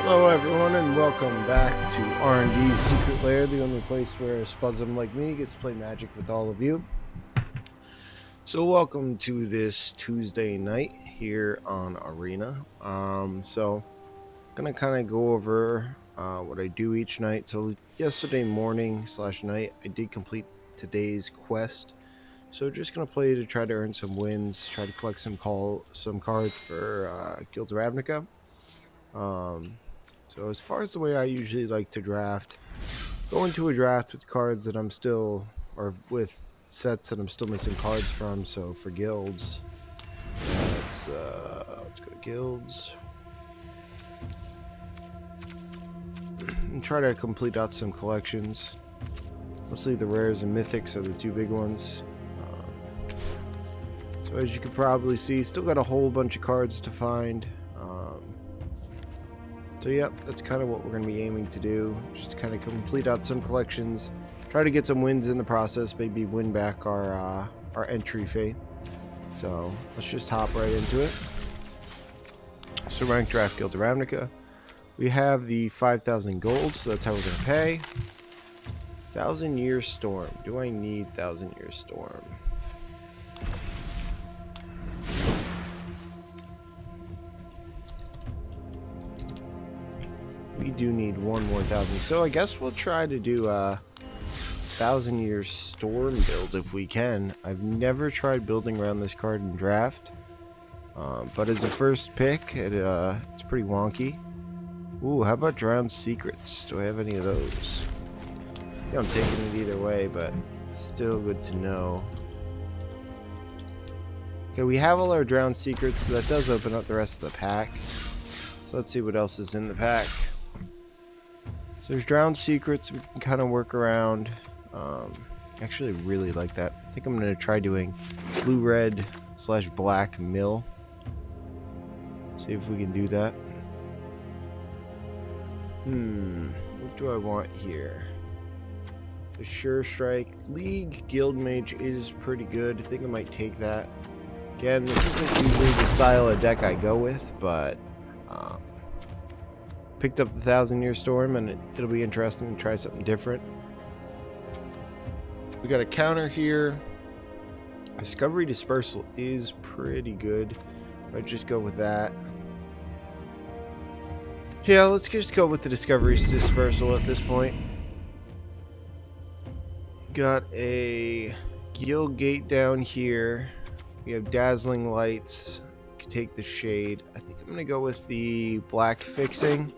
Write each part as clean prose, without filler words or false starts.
Hello everyone and welcome back to R&D's Secret Lair, the only place where a Spuzzem like me gets to play Magic with all of you. So welcome to this Tuesday night here on Arena. So gonna kind of go over what I do each night. So yesterday morning / night I did complete today's quest. So just gonna play to try to earn some wins, try to collect some cards for Guilds of Ravnica. So as far as the way I usually like to draft, go into a draft with cards that I'm still, or with sets that I'm still missing cards from. So for guilds, let's go to guilds and try to complete out some collections. Mostly the rares and mythics are the two big ones. So as you can probably see, still got a whole bunch of cards to find. So yeah, that's kind of what we're going to be aiming to do. Just kind of complete out some collections, try to get some wins in the process, maybe win back our entry fee. So let's just hop right into it. So rank draft Guilds of Ravnica. We have the 5,000 gold, so that's how we're going to pay. 1,000 Year Storm. Do I need 1,000 Year Storm? We do need one more 1,000, so I guess we'll try to do a 1,000 Year Storm build if we can. I've never tried building around this card in draft, but as a first pick, it's pretty wonky. Ooh, how about Drowned Secrets? Do I have any of those? Yeah, I'm taking it either way, but still good to know. Okay, we have all our Drowned Secrets, so that does open up the rest of the pack. So let's see what else is in the pack. So there's Drowned Secrets we can kind of work around. Actually really like that. I think I'm going to try doing blue-red / black mill. See if we can do that. What do I want here? The Sure Strike. League Guild Mage is pretty good. I think I might take that. Again, this isn't usually the style of deck I go with, but picked up the 1,000 Year Storm, and it'll be interesting to try something different. We got a counter here. Discovery Dispersal is pretty good. I'd just go with that. Yeah, let's just go with the Discovery Dispersal at this point. Got a Guild Gate down here. We have Dazzling Lights. Could take the Shade. I think I'm gonna go with the Black Fixing.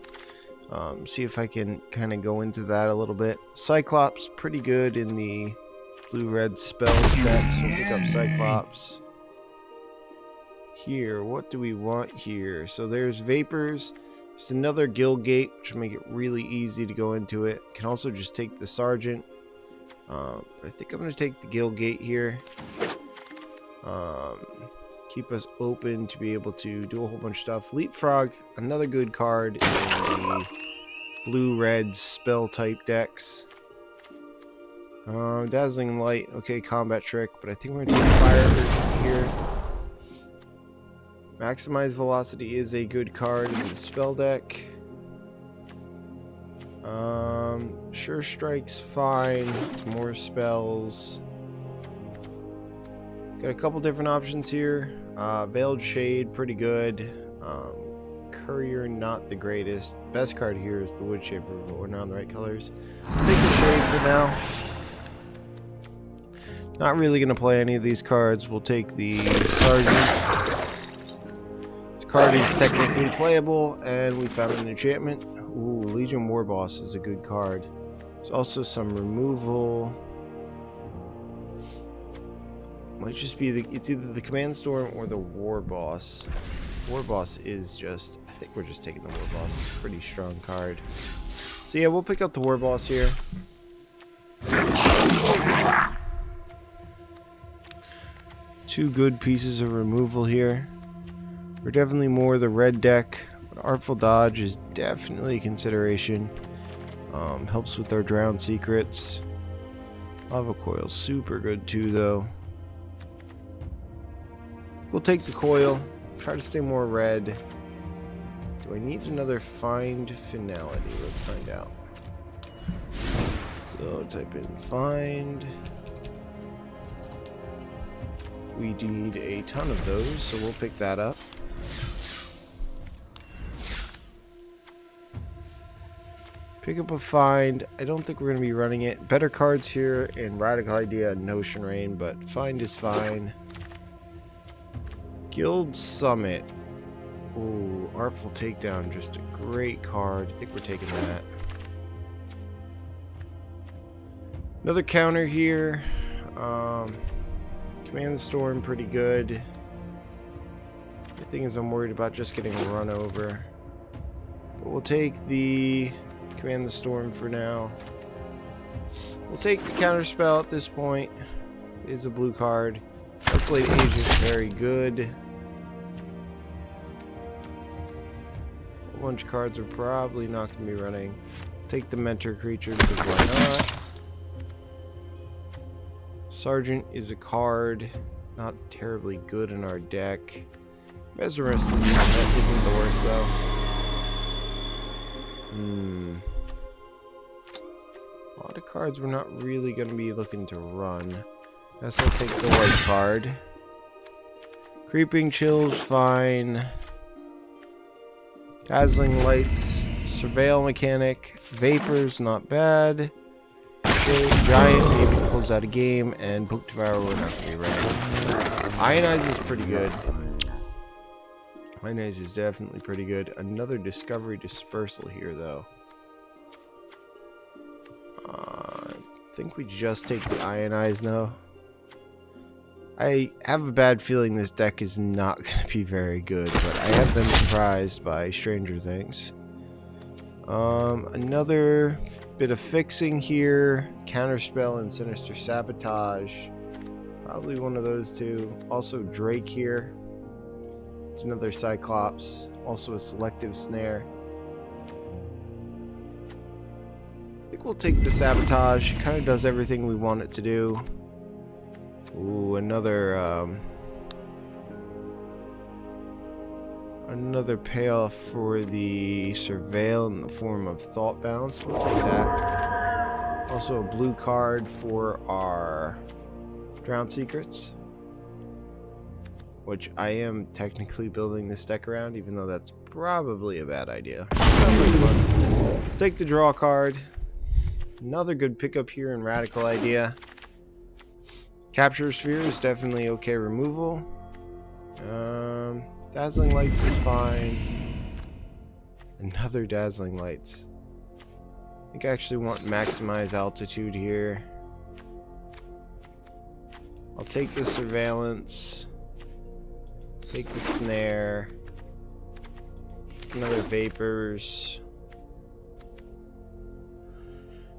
See if I can kind of go into that a little bit. Cyclops, pretty good in the blue-red spell check, so we'll pick up Cyclops. Here, what do we want here? So there's Vapors. There's another Guild Gate, which will make it really easy to go into it. Can also just take the Sergeant. I think I'm going to take the Guild Gate here. Keep us open to be able to do a whole bunch of stuff. Leapfrog, another good card in the blue-red spell type decks. Dazzling Light, okay, Combat Trick, but I think we're going to take Fire version here. Maximize Velocity is a good card in the spell deck. Sure Strike's fine. It's more spells. Got a couple different options here. Veiled Shade, pretty good. Courier, not the greatest. Best card here is the Wood Shaper, but we're not on the right colors. Take the Shade for now. Not really going to play any of these cards. We'll take the Sergeant. This card is technically playable, and we found an enchantment. Ooh, Legion Warboss is a good card. There's also some removal. Might just be it's either the Command Storm or the Warboss. Warboss is just, I think we're just taking the Warboss. It's a pretty strong card. So yeah, we'll pick up the Warboss here. Two good pieces of removal here. We're definitely more the red deck, but Artful Dodge is definitely a consideration. Helps with our Drowned Secrets. Lava Coil, super good too though. We'll take the Coil, try to stay more red. Do I need another find finality? Let's find out. So type in find. We need a ton of those, so we'll pick that up. Pick up a find. I don't think we're going to be running it. Better cards here in Radical Idea and Notion Rain, but find is fine. Guild Summit. Ooh, Artful Takedown. Just a great card. I think we're taking that. Another counter here. Command the Storm, pretty good. The thing is, I'm worried about just getting run over. But we'll take the Command the Storm for now. We'll take the counter spell at this point. It is a blue card. Hopefully Age is very good. A bunch of cards we're probably not going to be running. Take the Mentor Creature because why not? Sergeant is a card. Not terribly good in our deck. Mesmerist isn't the worst though. A lot of cards we're not really going to be looking to run. Guess I'll take the white card. Creeping Chill's fine. Dazzling Lights. Surveil Mechanic. Vapors, not bad. Giant maybe pulls out a game. And Book Devourer we're not going to be running. Ionize is pretty good. Ionize is definitely pretty good. Another Discovery Dispersal here though. I think we just take the Ionize now. I have a bad feeling this deck is not going to be very good, but I have been surprised by Stranger Things. Another bit of fixing here. Counterspell and Sinister Sabotage. Probably one of those two. Also Drake here. It's another Cyclops. Also a Selective Snare. I think we'll take the Sabotage. It kind of does everything we want it to do. Ooh, another payoff for the Surveil in the form of Thought Bounce. We'll take that. Also a blue card for our Drowned Secrets, which I am technically building this deck around, even though that's probably a bad idea. Sounds like fun. Take the draw card. Another good pickup here in Radical Idea. Capture Sphere is definitely okay removal. Dazzling Lights is fine. Another Dazzling Lights. I think I actually want Maximize Altitude here. I'll take the Surveillance. Take the Snare. Another Vapors.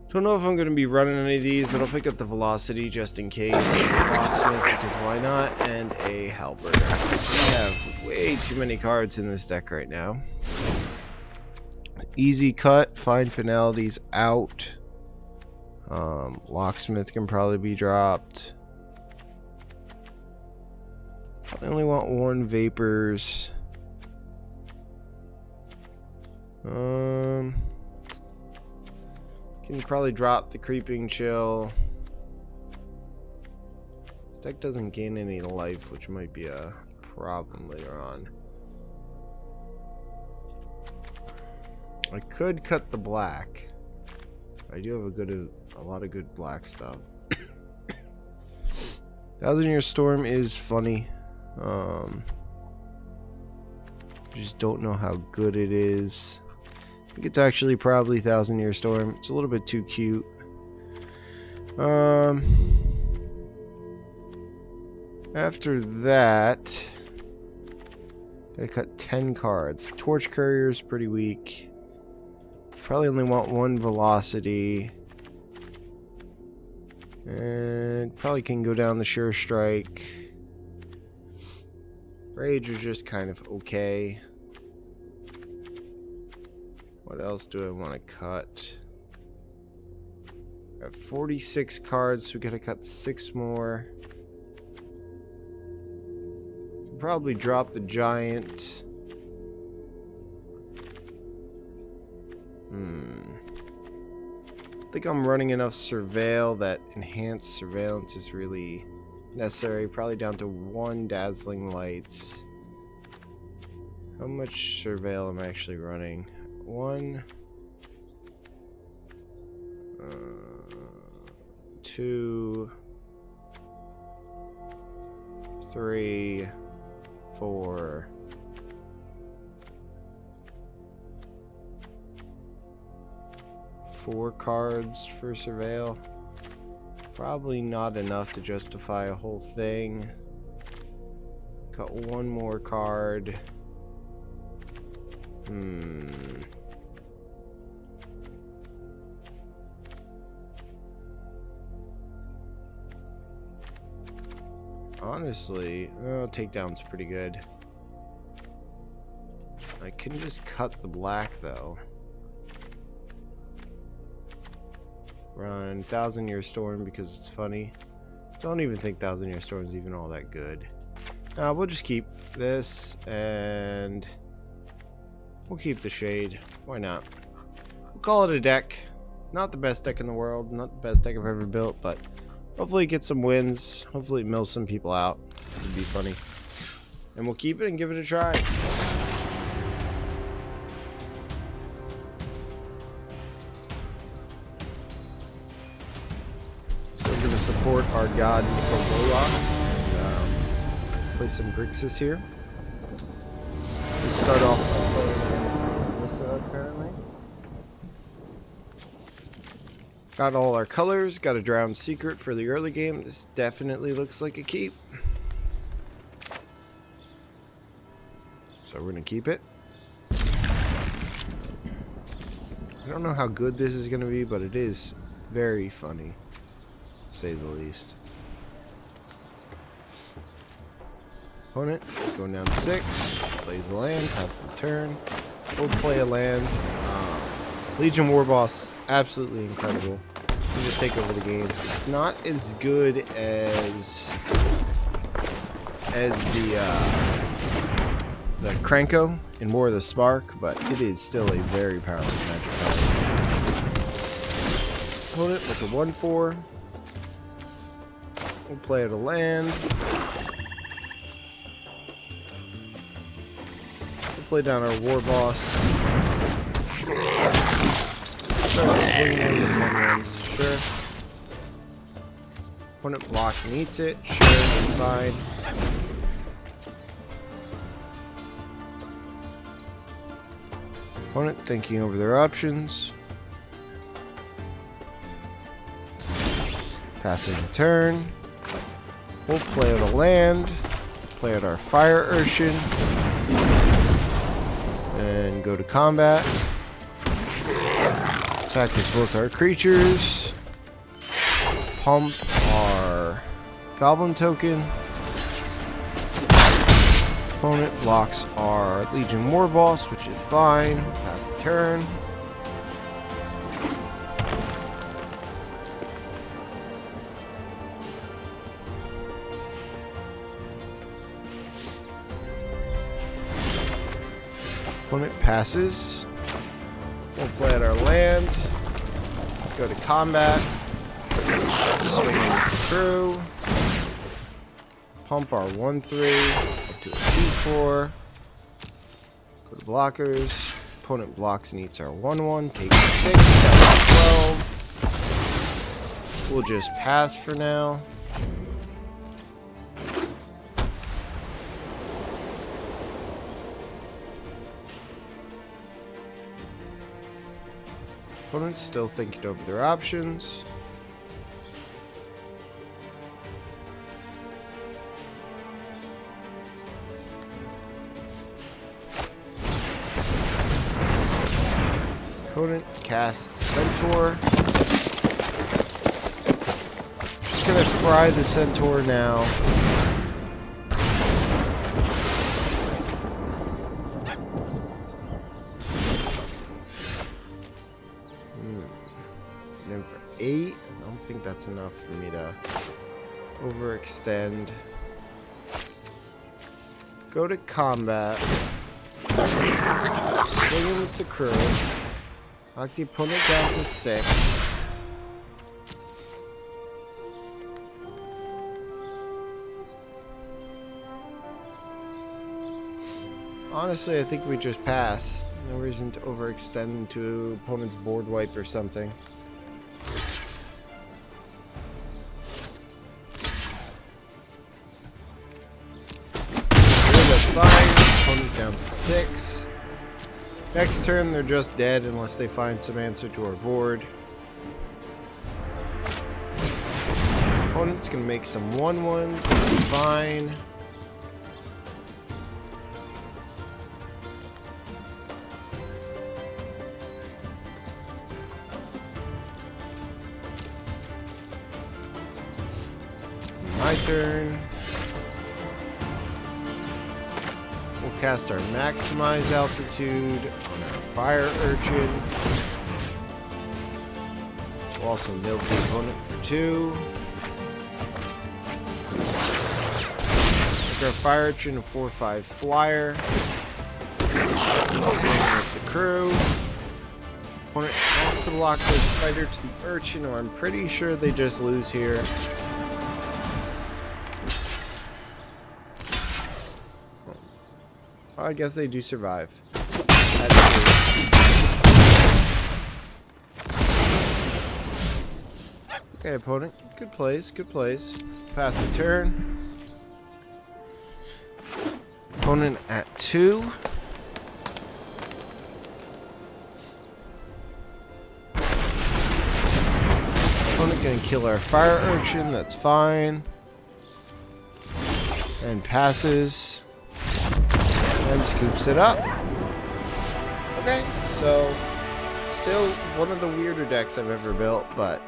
Don't know if I'm going to be running any of these, but I'll pick up the Velocity just in case. Locksmith, because why not? And a Halberd. I have way too many cards in this deck right now. Easy cut. Find Finalities out. Locksmith can probably be dropped. I only want one Vapors. Can probably drop the Creeping Chill. This deck doesn't gain any life, which might be a problem later on. I could cut the black. I do have a lot of good black stuff. 1000-Year Storm is funny. Just don't know how good it is. I think it's actually probably 1000-Year Storm. It's a little bit too cute. After that, I cut 10 cards. Torch Courier is pretty weak. Probably only want one Velocity. And probably can go down the Sure Strike. Rage is just kind of okay. What else do I want to cut? I have 46 cards, so we gotta cut 6 more. Probably drop the Giant. I think I'm running enough surveil that enhanced surveillance is really necessary. Probably down to 1 dazzling lights. How much surveil am I actually running? 1, 2, 3, 4. Four cards for surveil. Probably not enough to justify a whole thing. Got 1 more card. Honestly, takedown's pretty good. I can just cut the black though. Run 1,000-Year Storm because it's funny. Don't even think 1,000-Year Storm is even all that good. We'll just keep this and we'll keep the Shade. Why not? We'll call it a deck. Not the best deck in the world. Not the best deck I've ever built, but hopefully get some wins. Hopefully it mills some people out. It'd be funny. And we'll keep it and give it a try. Support our god Nicololas and play some Grixis here. We start off by playing against Melissa apparently. Got all our colors, got a Drowned Secret for the early game. This definitely looks like a keep. So we're gonna keep it. I don't know how good this is gonna be, but it is very funny. Say the least. Opponent going down to 6, plays a land, passes the turn. We'll play a land. Legion Warboss, absolutely incredible. You just take over the games. It's not as good as the Kranko in War of the Spark, but it is still a very powerful magic card. Opponent with a 1/4. We'll play at a land. We'll play down our war boss. Start swinging with 1/1s, sure. Opponent blocks and eats it, sure, that's fine. Opponent thinking over their options. Passing the turn. We'll play out a land, play out our Fire Urshin, and go to combat. Attack with both our creatures. Pump our Goblin token. Opponent blocks our Legion Warboss, which is fine. Pass the turn. Opponent passes. We'll play at our land. Go to combat. Swing through. Pump our 1/3 up to a 2/4. Go to blockers. Opponent blocks and eats our 1/1. Takes 6. Down to 12. We'll just pass for now. Opponent's still thinking over their options. Opponent casts Centaur. Just gonna fry the Centaur now. Number 8. I don't think that's enough for me to overextend. Go to combat. Swing with the crew. Knock the opponent down to 6. Honestly, I think we just pass. No reason to overextend into opponent's board wipe or something. That's fine. Opponent down to 6. Next turn, they're just dead unless they find some answer to our board. Opponent's gonna make some 1/1s. That's fine. My turn. We'll cast our Maximize Altitude on our Fire Urchin. We'll also milk the opponent for 2. Make our Fire Urchin a 4/5 flyer. Swing with the crew. Opponent has to block this fighter to the Urchin, or I'm pretty sure they just lose here. I guess they do survive. Okay, opponent. Good plays, good plays. Pass the turn. Opponent at 2. Opponent gonna kill our Fire Urchin, that's fine. And passes. And scoops it up. Okay, so still one of the weirder decks I've ever built, but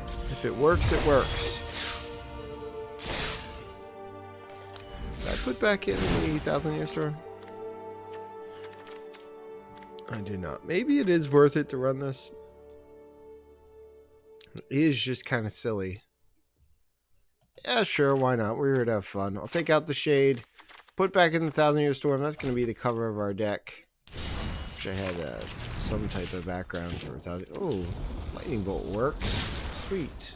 if it works, it works. Did I put back in the 1,000-year storm? I did not. Maybe it is worth it to run this. It is just kind of silly. Yeah, sure, why not? We're here to have fun. I'll take out the shade. Put back in the 1,000-year storm. That's going to be the cover of our deck. Which I had some type of background for 1,000. Oh, lightning bolt works. Sweet.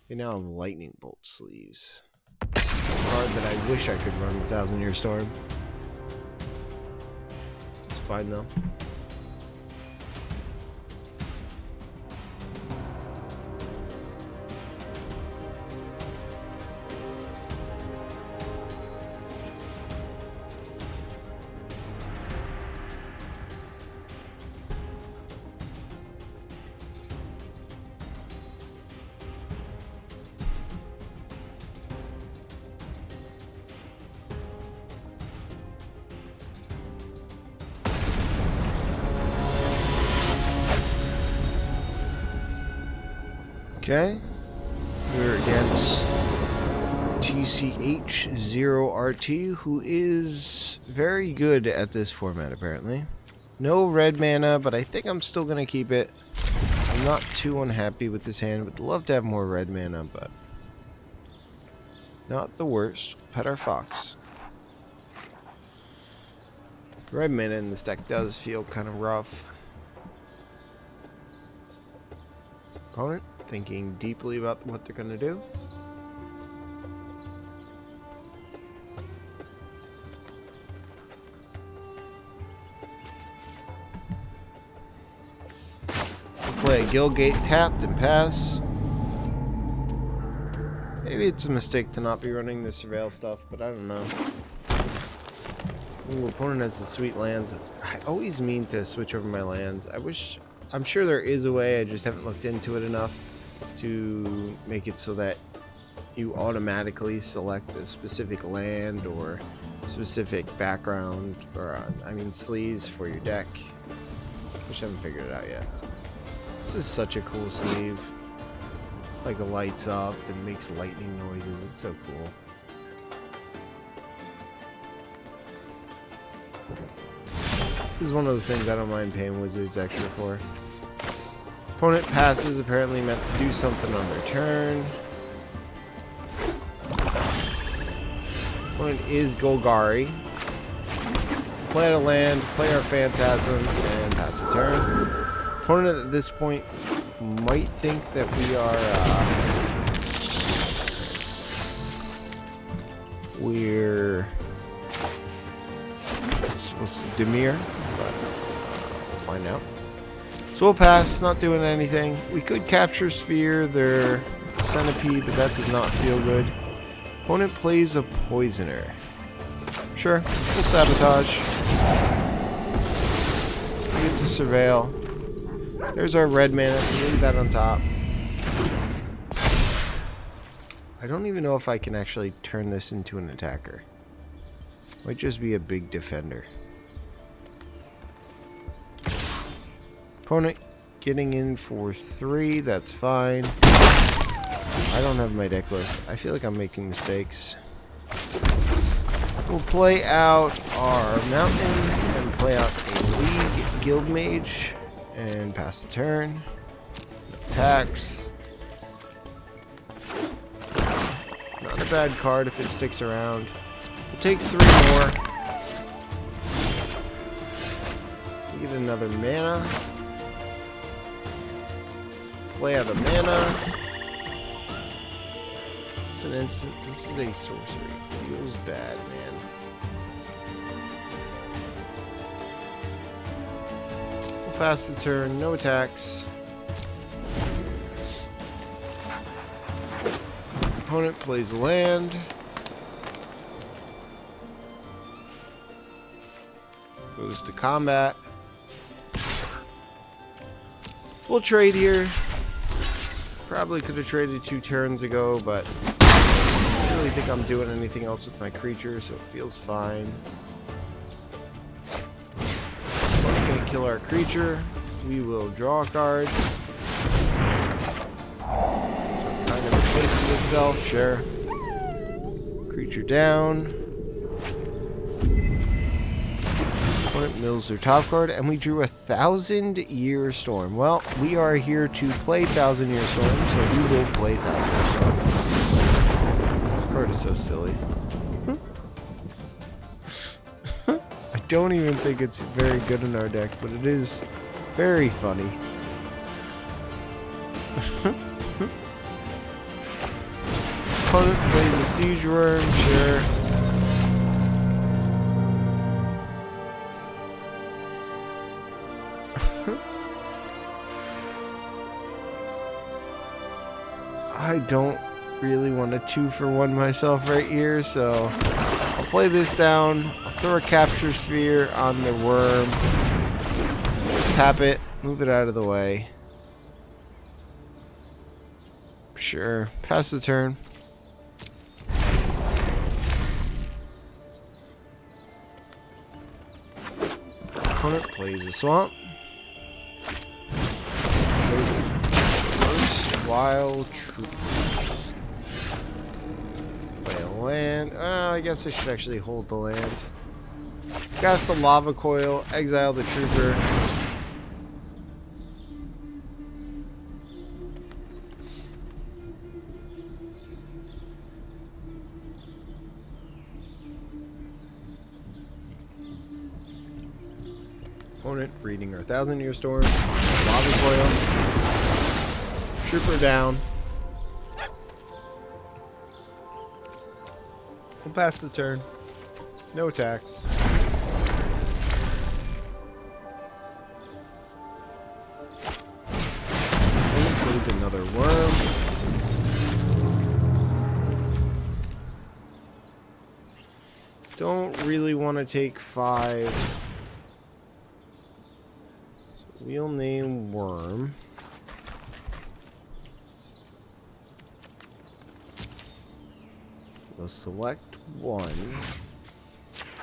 We now have lightning bolt sleeves. A card that I wish I could run 1,000-year storm. It's fine though. Okay, we're against TCH0RT, who is very good at this format apparently. No red mana, but I think I'm still going to keep it. I'm not too unhappy with this hand. Would love to have more red mana, but not the worst. Pet our fox. Red mana in this deck does feel kind of rough. Opponent thinking deeply about what they're going to do. We'll play a Guildgate tapped and pass. Maybe it's a mistake to not be running the Surveil stuff, but I don't know. Ooh, opponent has the sweet lands. I always mean to switch over my lands. I'm sure there is a way, I just haven't looked into it enough to make it so that you automatically select a specific land or specific background, or I mean sleeves for your deck. Which I haven't figured it out yet. This is such a cool sleeve. Like it lights up and makes lightning noises. It's so cool. This is one of those things I don't mind paying wizards extra for. Opponent passes, apparently meant to do something on their turn. Opponent is Golgari. play out a land, play our Phantasm, and pass the turn. Opponent at this point might think that we are we're what's Demir, but we'll find out. So we'll pass, not doing anything. We could capture Sphere, their Centipede, but that does not feel good. Opponent plays a Poisoner. Sure, we'll Sabotage. We get to Surveil. There's our red mana, so leave that on top. I don't even know if I can actually turn this into an attacker. Might just be a big defender. Opponent getting in for 3, that's fine. I don't have my deck list. I feel like I'm making mistakes. We'll play out our Mountain and play out a League Guild Mage and pass the turn. Attacks. Not a bad card if it sticks around. We'll take 3 more. We get another mana. Play out a mana. It's an instant. This is a sorcery. Feels bad, man. We'll pass the turn. No attacks. Opponent plays land. Goes to combat. We'll trade here. Probably could have traded 2 turns ago, but I don't really think I'm doing anything else with my creature, so it feels fine. We're going to kill our creature. We will draw a card. Kind of replaces itself, sure. Creature down. Opponent mills their top card, and we drew a 1,000-Year Storm. Well, we are here to play 1,000-Year Storm, so we will play 1,000-Year Storm. This card is so silly. I don't even think it's very good in our deck, but it is very funny. Opponent plays a Siege Worm, sure. I don't really want a 2-for-1 myself right here, so I'll play this down. I'll throw a Capture Sphere on the worm. Just tap it, move it out of the way. Sure, pass the turn. Opponent plays a Swamp. Wild Troop. Play a land. I guess I should actually hold the land. Cast the Lava Coil. Exile the Trooper. Opponent reading our 1,000-Year Storm. Lava Coil. Trooper down. We'll pass the turn. No attacks. Plays another worm. Don't really want to take 5. So we'll name Worm. We'll select 1.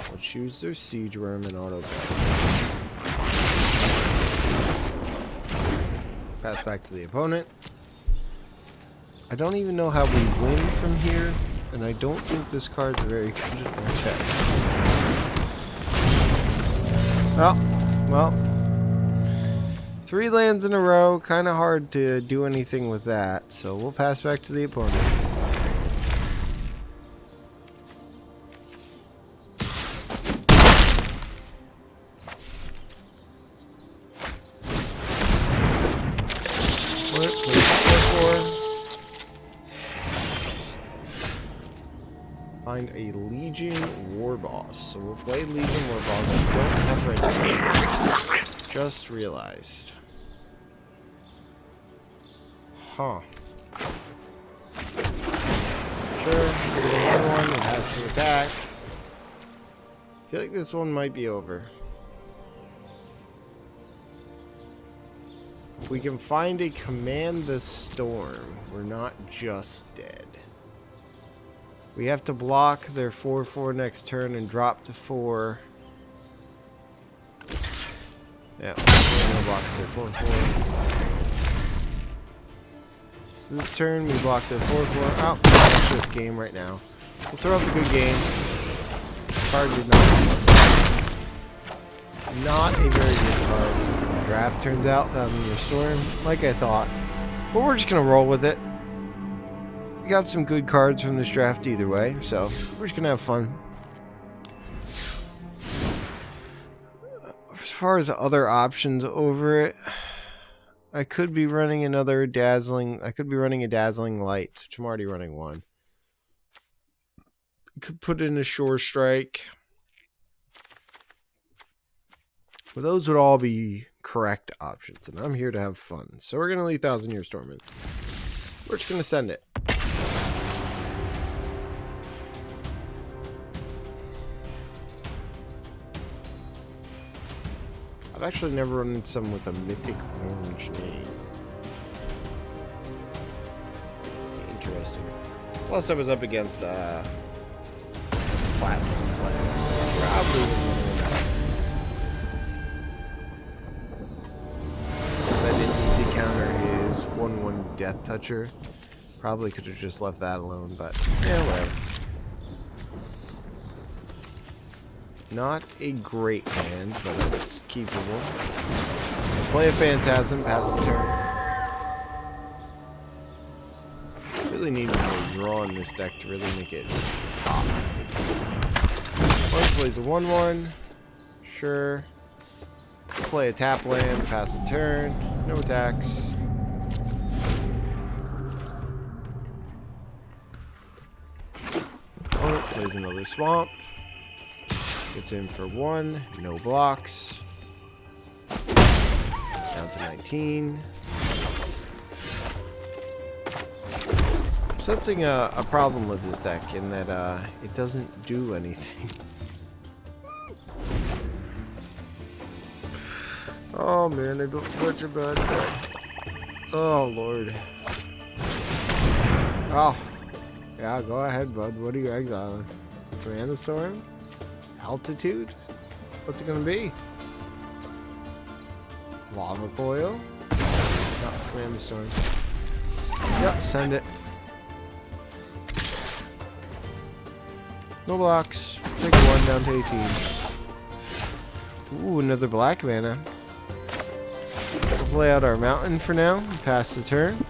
We'll choose their Siege Worm and auto play. Pass back to the opponent. I don't even know how we win from here, and I don't think this card's very good in our deck. Well, 3 lands in a row, kind of hard to do anything with that, so we'll pass back to the opponent. Find a Legion War Boss. So we'll play Legion War Boss. We don't have to write this down. Just realized. Huh. Sure, we're getting another one. It has to attack. I feel like this one might be over. If we can find a Command the Storm, we're not just dead. We have to block their 4/4 next turn and drop to 4. Yeah, we're gonna block their 4/4. So this turn we block their 4/4. Oh, that's this game right now. We'll throw up a good game. Card did not a very good card. Draft turns out that I'm your storm, like I thought. But we're just gonna roll with it. We got some good cards from this draft either way, so we're just gonna have fun. As far as other options over it, I could be running another dazzling. I could be running a dazzling light, which I'm already running one. I could put in a Shore Strike. But those would all be correct options, and I'm here to have fun. So we're gonna leave 1,000-Year Storm in. We're just gonna send it. I've actually never run into someone with a mythic orange name. Interesting. Plus, I was up against platinum players, so I probably was going to win that. Because I didn't need to counter his 1/1 Death Toucher. Probably could have just left that alone, but yeah, whatever. Not a great hand, but it's keepable. Play a Phantasm, pass the turn. Really need more draw in this deck to really make it pop. One plays a 1/1. Sure. Play a tap land, pass the turn. No attacks. Opponent plays another swamp. Gets in for 1, no blocks. Down to 19. I'm sensing a problem with this deck in that it doesn't do anything. Oh man, I built such a bad deck. Oh lord. Oh. Yeah, go ahead, bud. What are you exiling? Command the Storm? Altitude? What's it gonna be? Lava Coil? No, Command the Storm. Yep, send it. No blocks. Take 1 down to 18. Ooh, another black mana. We'll play out our mountain for now and pass the turn.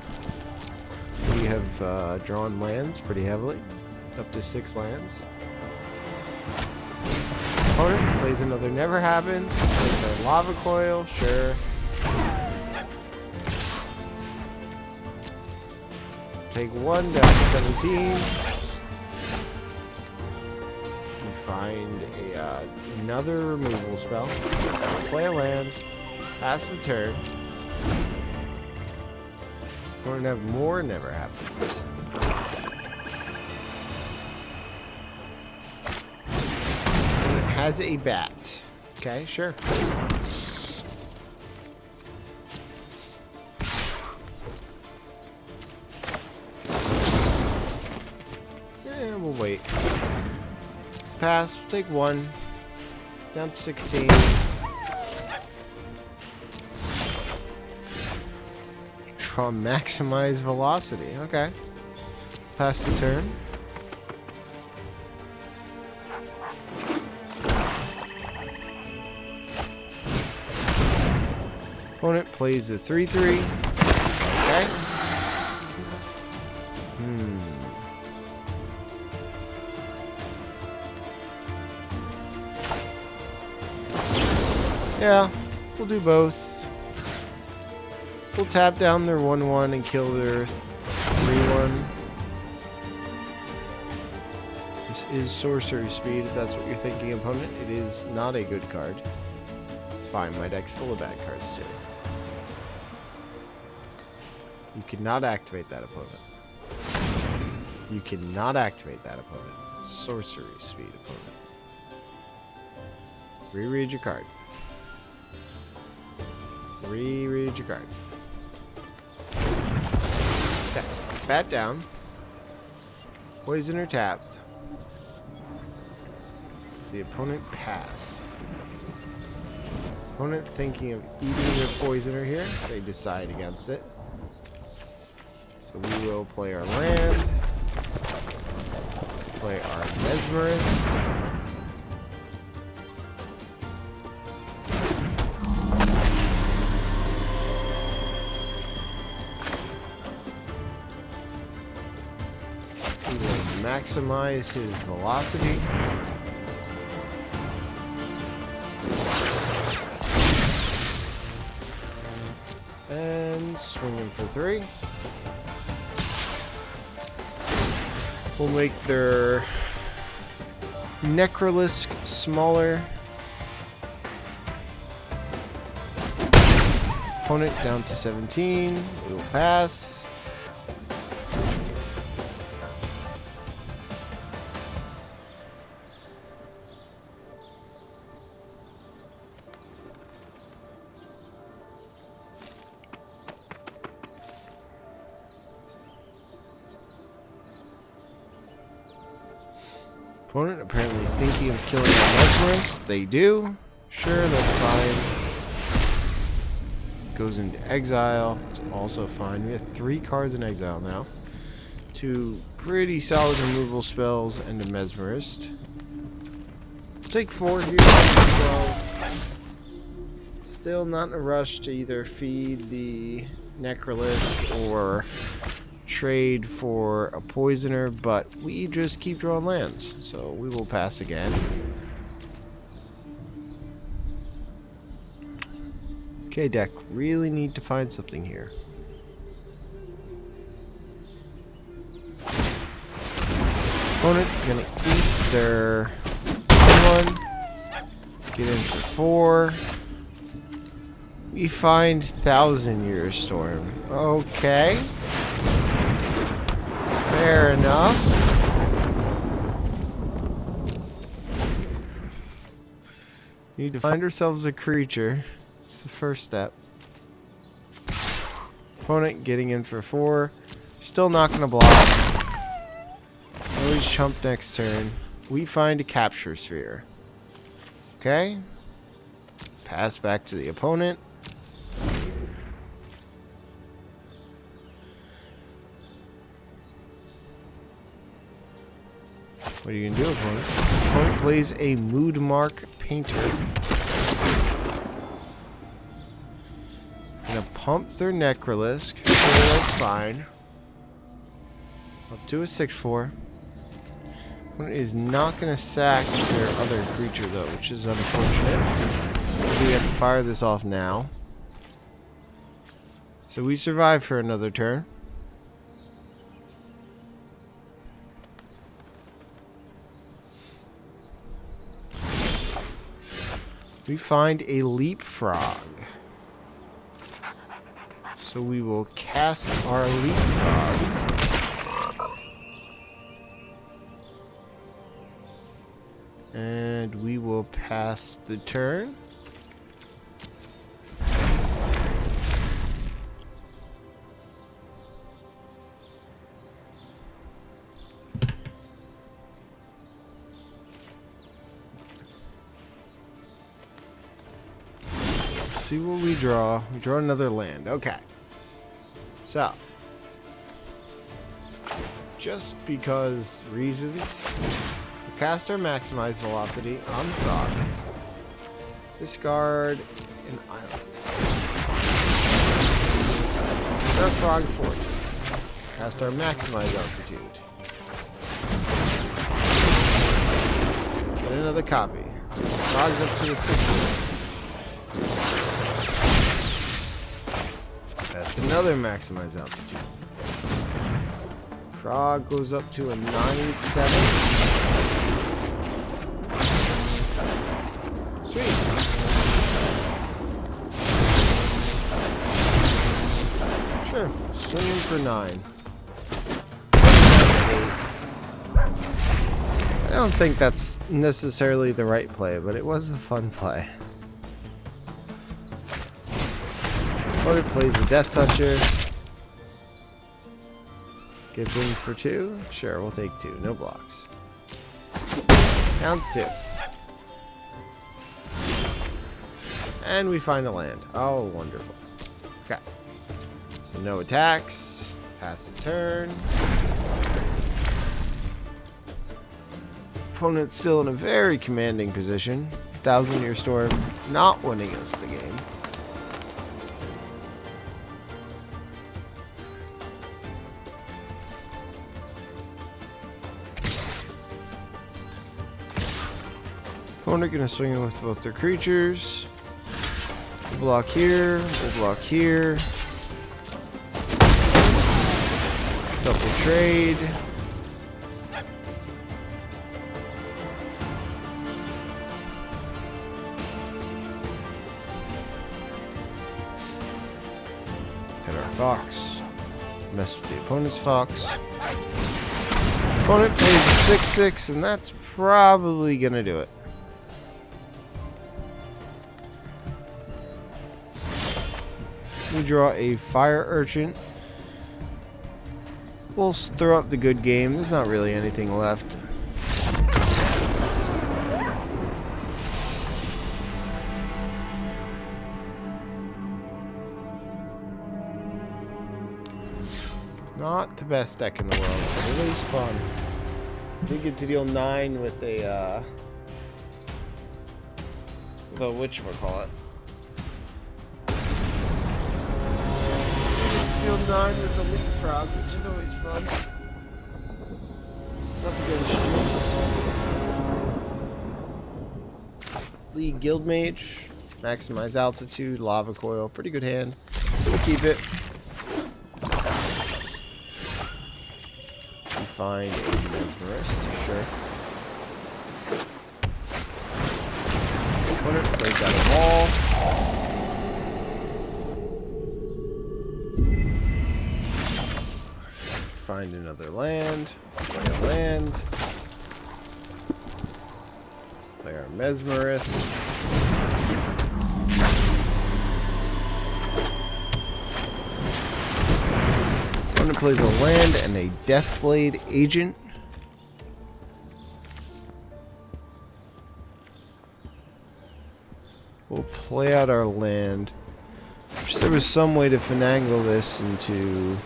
We have drawn lands pretty heavily. Up to 6 lands. Opponent plays another Never Happened. Plays a Lava Coil, sure. Take 1 down to 17. We find another removal spell. Play a land. Pass the turn. We're gonna have more Never Happens. Has a bat. Okay, sure. Yeah, we'll wait. Pass. We'll take 1. Down to 16. Maximize velocity. Okay. Pass the turn. Opponent plays a 3/3. Okay. Yeah, we'll do both. We'll tap down their 1/1 and kill their 3/1. This is sorcery speed, if that's what you're thinking, opponent. It is not a good card. It's fine, my deck's full of bad cards too. You cannot activate that, opponent. You cannot activate that, opponent. Sorcery speed, opponent. Reread your card. Reread your card. Okay. Bat down. Poisoner tapped. Does the opponent pass? Opponent thinking of eating their poisoner here. They decide against it. So we will play our land. Play our mesmerist. We will maximize his velocity. And swing him for 3. We'll make their Necrolisk smaller. Opponent down to 17. We will pass. Opponent apparently thinking of killing the mesmerist. They do. Sure, that's fine. Goes into exile. It's also fine. We have 3 cards in exile now. 2 pretty solid removal spells and a mesmerist. Take 4 here. 12. Still not in a rush to either feed the Necrolisk or trade for a poisoner, but we just keep drawing lands, so we will pass again. Okay, deck, really need to find something here. Opponent gonna eat their one, get in for 4. We find 1,000-Year Storm. Okay. Fair enough. We need to find ourselves a creature. It's the first step. Opponent getting in for 4. Still not going to block. Always chump next turn. We find a capture sphere. Okay. Pass back to the opponent. What are you going to do, opponent? Opponent plays a Moodmark Painter. Gonna pump their Necrolisk. Sure, that's fine. Up to a 6/4. Opponent is not going to sack their other creature, though, which is unfortunate. We have to fire this off now. So we survive for another turn. We find a Leapfrog. So we will cast our Leapfrog. And we will pass the turn. See what we draw. We draw another land. Okay. So, just because reasons, we cast our maximize velocity on the frog. Discard an island. Our frog fortress. Cast our maximize altitude. Get another copy. Frog's up to a 6. That's another maximize altitude. Frog goes up to a 9/7. for 9. I don't think that's necessarily the right play, but it was the fun play. Opponent plays a Death Toucher. Gets in for 2. Sure, we'll take 2. No blocks. Count 2. And we find a land. Oh, wonderful. Okay. So no attacks. Pass the turn. Opponent's still in a very commanding position. 1,000-Year Storm not winning us the game. Opponent gonna swing in with both their creatures. We'll block here. We'll block here. Double trade. Hit our Fox. Mess with the opponent's Fox. Opponent plays a 6/6, and that's probably gonna do it. We draw a Fire Urchin. We'll throw up the good game. There's not really anything left. Not the best deck in the world, but it is fun. We get to deal 9 with a whatchamacallit. Deal 9 with the Leapfrog, which is always fun. Up against Juice. League Guild Mage. Maximize Altitude, Lava Coil. Pretty good hand. So we'll keep it. We find a Mesmerist, sure. Opponent plays out a wall. Find another land. Play a land. Play our Mesmerist. Opponent plays a land and a Deathblade Agent. We'll play out our land. Wish there was some way to finagle this into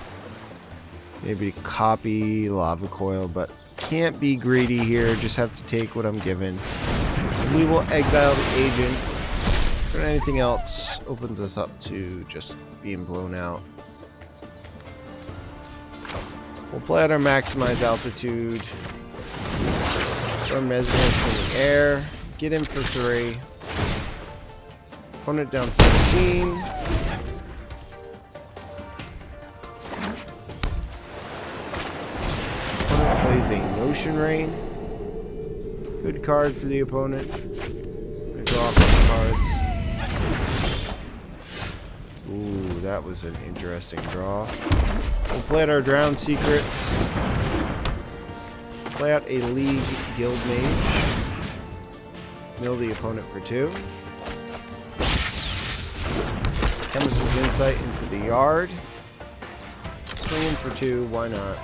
maybe copy Lava Coil, but can't be greedy here. Just have to take what I'm given. We will exile the agent. But anything else opens us up to just being blown out. We'll play out our Maximize Altitude. Throw Mesmerist in the air. Get in for 3. Opponent down 17. Plays a Notion Rain. Good card for the opponent. Gonna draw a couple cards. Ooh, that was an interesting draw. We'll play out our Drowned Secrets. Play out a League Guild Mage. Mill the opponent for 2. Chemist's Insight into the yard. Swing in for 2, why not?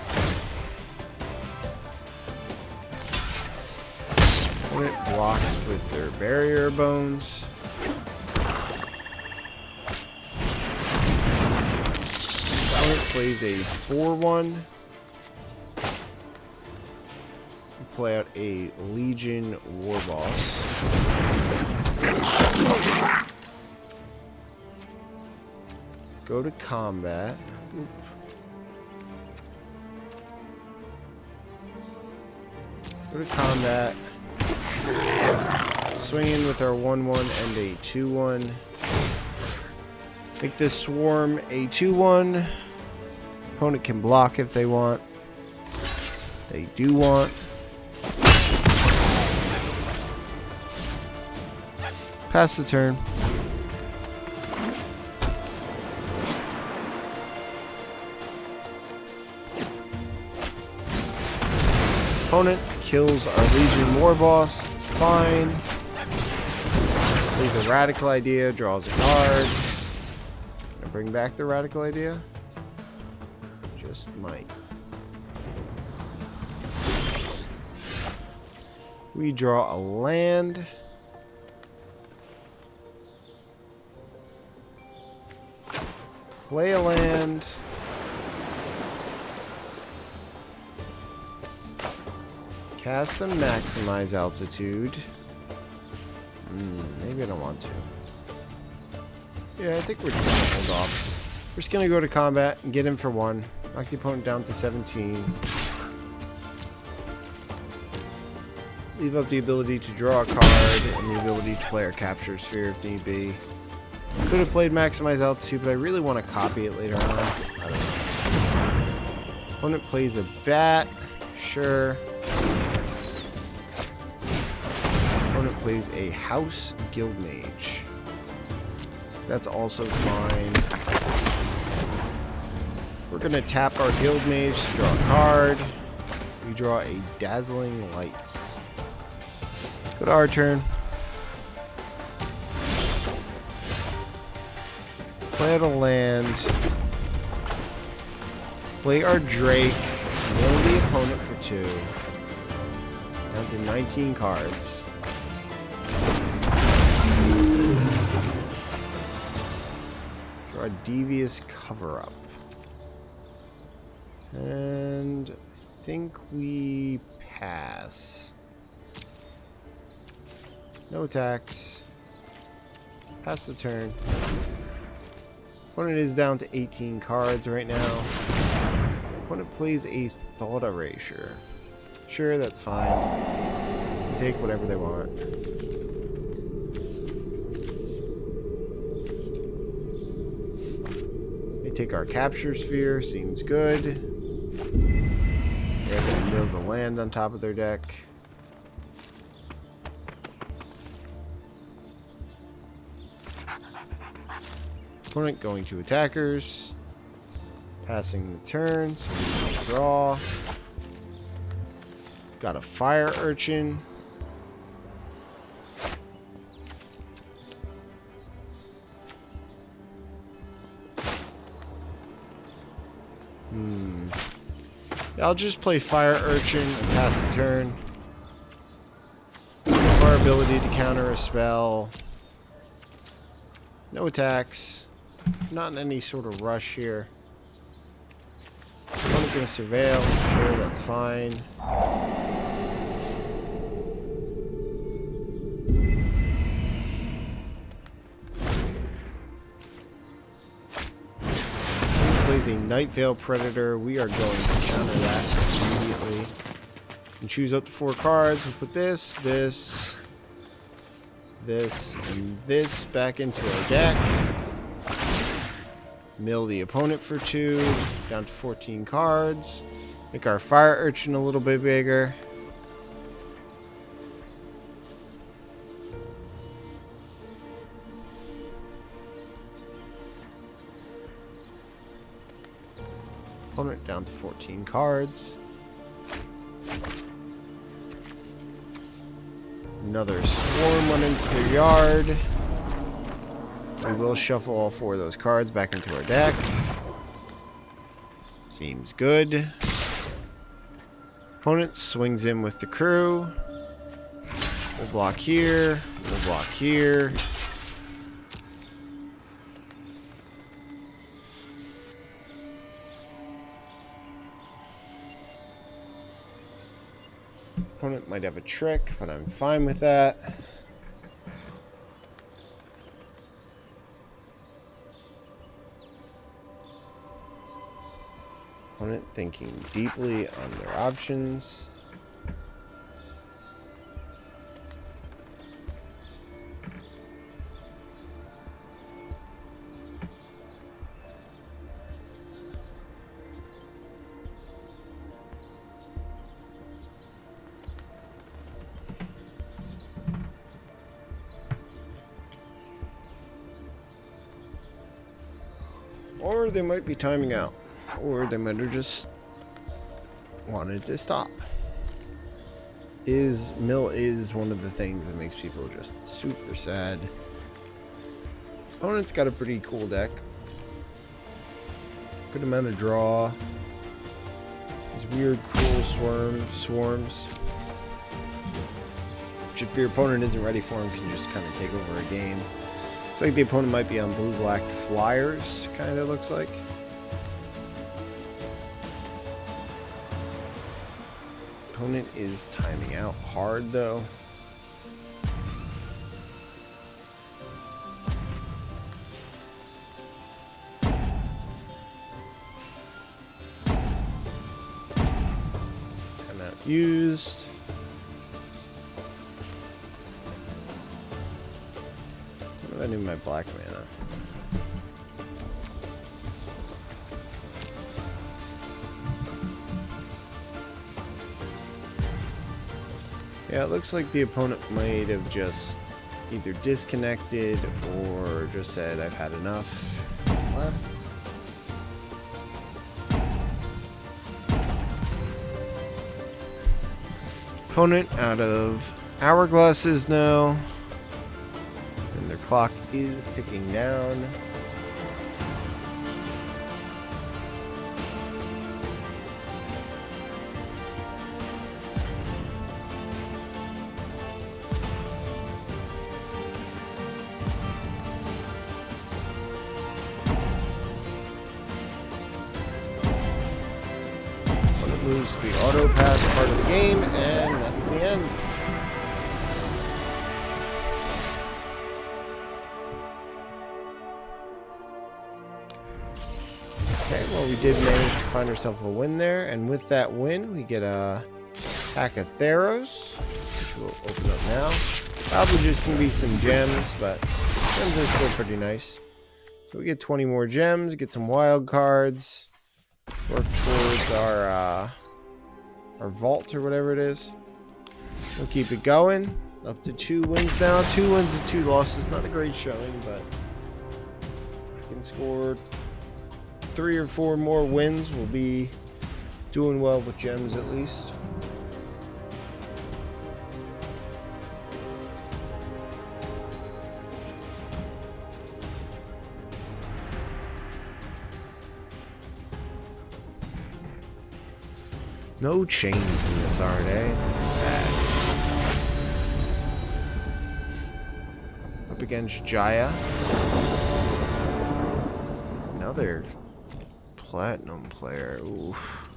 Opponent blocks with their Barrier Bones. Opponent plays a 4/1. Play out a Legion Warboss. Go to combat. Oop. Go to combat. Swing in with our 1/1 and a 2/1. Make this Swarm a 2/1. Opponent can block if they want. They do want. Pass the turn. Opponent kills our Legion War Boss. It's fine. Plays a Radical Idea, draws a card. Gonna bring back the Radical Idea? Just might. We draw a land. Play a land. Cast a maximize altitude. Maybe I don't want to. Yeah, I think we're just gonna hold off. We're just gonna go to combat and get him for 1. Knock the opponent down to 17. Leave up the ability to draw a card and the ability to play our capture sphere if need be. Could have played maximize altitude, but I really want to copy it later on. I don't know. Opponent plays a bat. Sure. Opponent plays a house guild mage. That's also fine. We're going to tap our guild mage to draw a card. We draw a dazzling lights. Go to our turn. Play out a land. Play our Drake. Mill the opponent for 2. Down to 19 cards. Draw a devious cover-up. And I think we pass. No attacks. Pass the turn. Opponent is down to 18 cards right now. Opponent plays a Thought Erasure. Sure, that's fine. Take whatever they want. They take our capture sphere. Seems good. They're going to build the land on top of their deck. Opponent going to attackers. Passing the turn, so we can draw. Got a fire urchin. Yeah, I'll just play fire urchin and pass the turn. Our ability to counter a spell. No attacks. Not in any sort of rush here. I'm gonna surveil. Sure, that's fine. Plays a Night Veil Predator. We are going to counter that immediately. And choose up to 4 cards. We'll put this, this, and this back into our deck. Mill the opponent for 2, down to 14 cards. Make our fire urchin a little bit bigger. Opponent down to 14 cards. Another swarm went into their yard. We will shuffle all 4 of those cards back into our deck. Seems good. Opponent swings in with the crew. We'll block here. We'll block here. Opponent might have a trick, but I'm fine with that. Opponent thinking deeply on their options. Or they might be timing out. Or they might have just wanted to stop. Mill is one of the things that makes people just super sad. Opponent's got a pretty cool deck. Good amount of draw. These weird, cruel swarms. Which if your opponent isn't ready for them, can just kind of take over a game. Looks like the opponent might be on blue-black flyers, kind of looks like. Opponent is timing out hard, though. Timeout used. I need my black mana. Yeah, it looks like the opponent might have just either disconnected or just said, I've had enough. Left. Opponent out of hourglasses now. And their clock is ticking down. Moves the auto pass part of the game, and that's the end. Okay, well, we did manage to find ourselves a win there, and with that win, we get a pack of Theros, which we'll open up now. Probably just gonna be some gems, but gems are still pretty nice. So we get 20 more gems, get some wild cards. Work towards our vault or whatever it is. We'll keep it going. Up to 2 wins now. 2 wins and 2 losses. Not a great showing, but if we can score 3 or 4 more wins, we'll be doing well with gems at least. No chains in this, are they? That's sad. Up against Jaya. Another platinum player. Oof.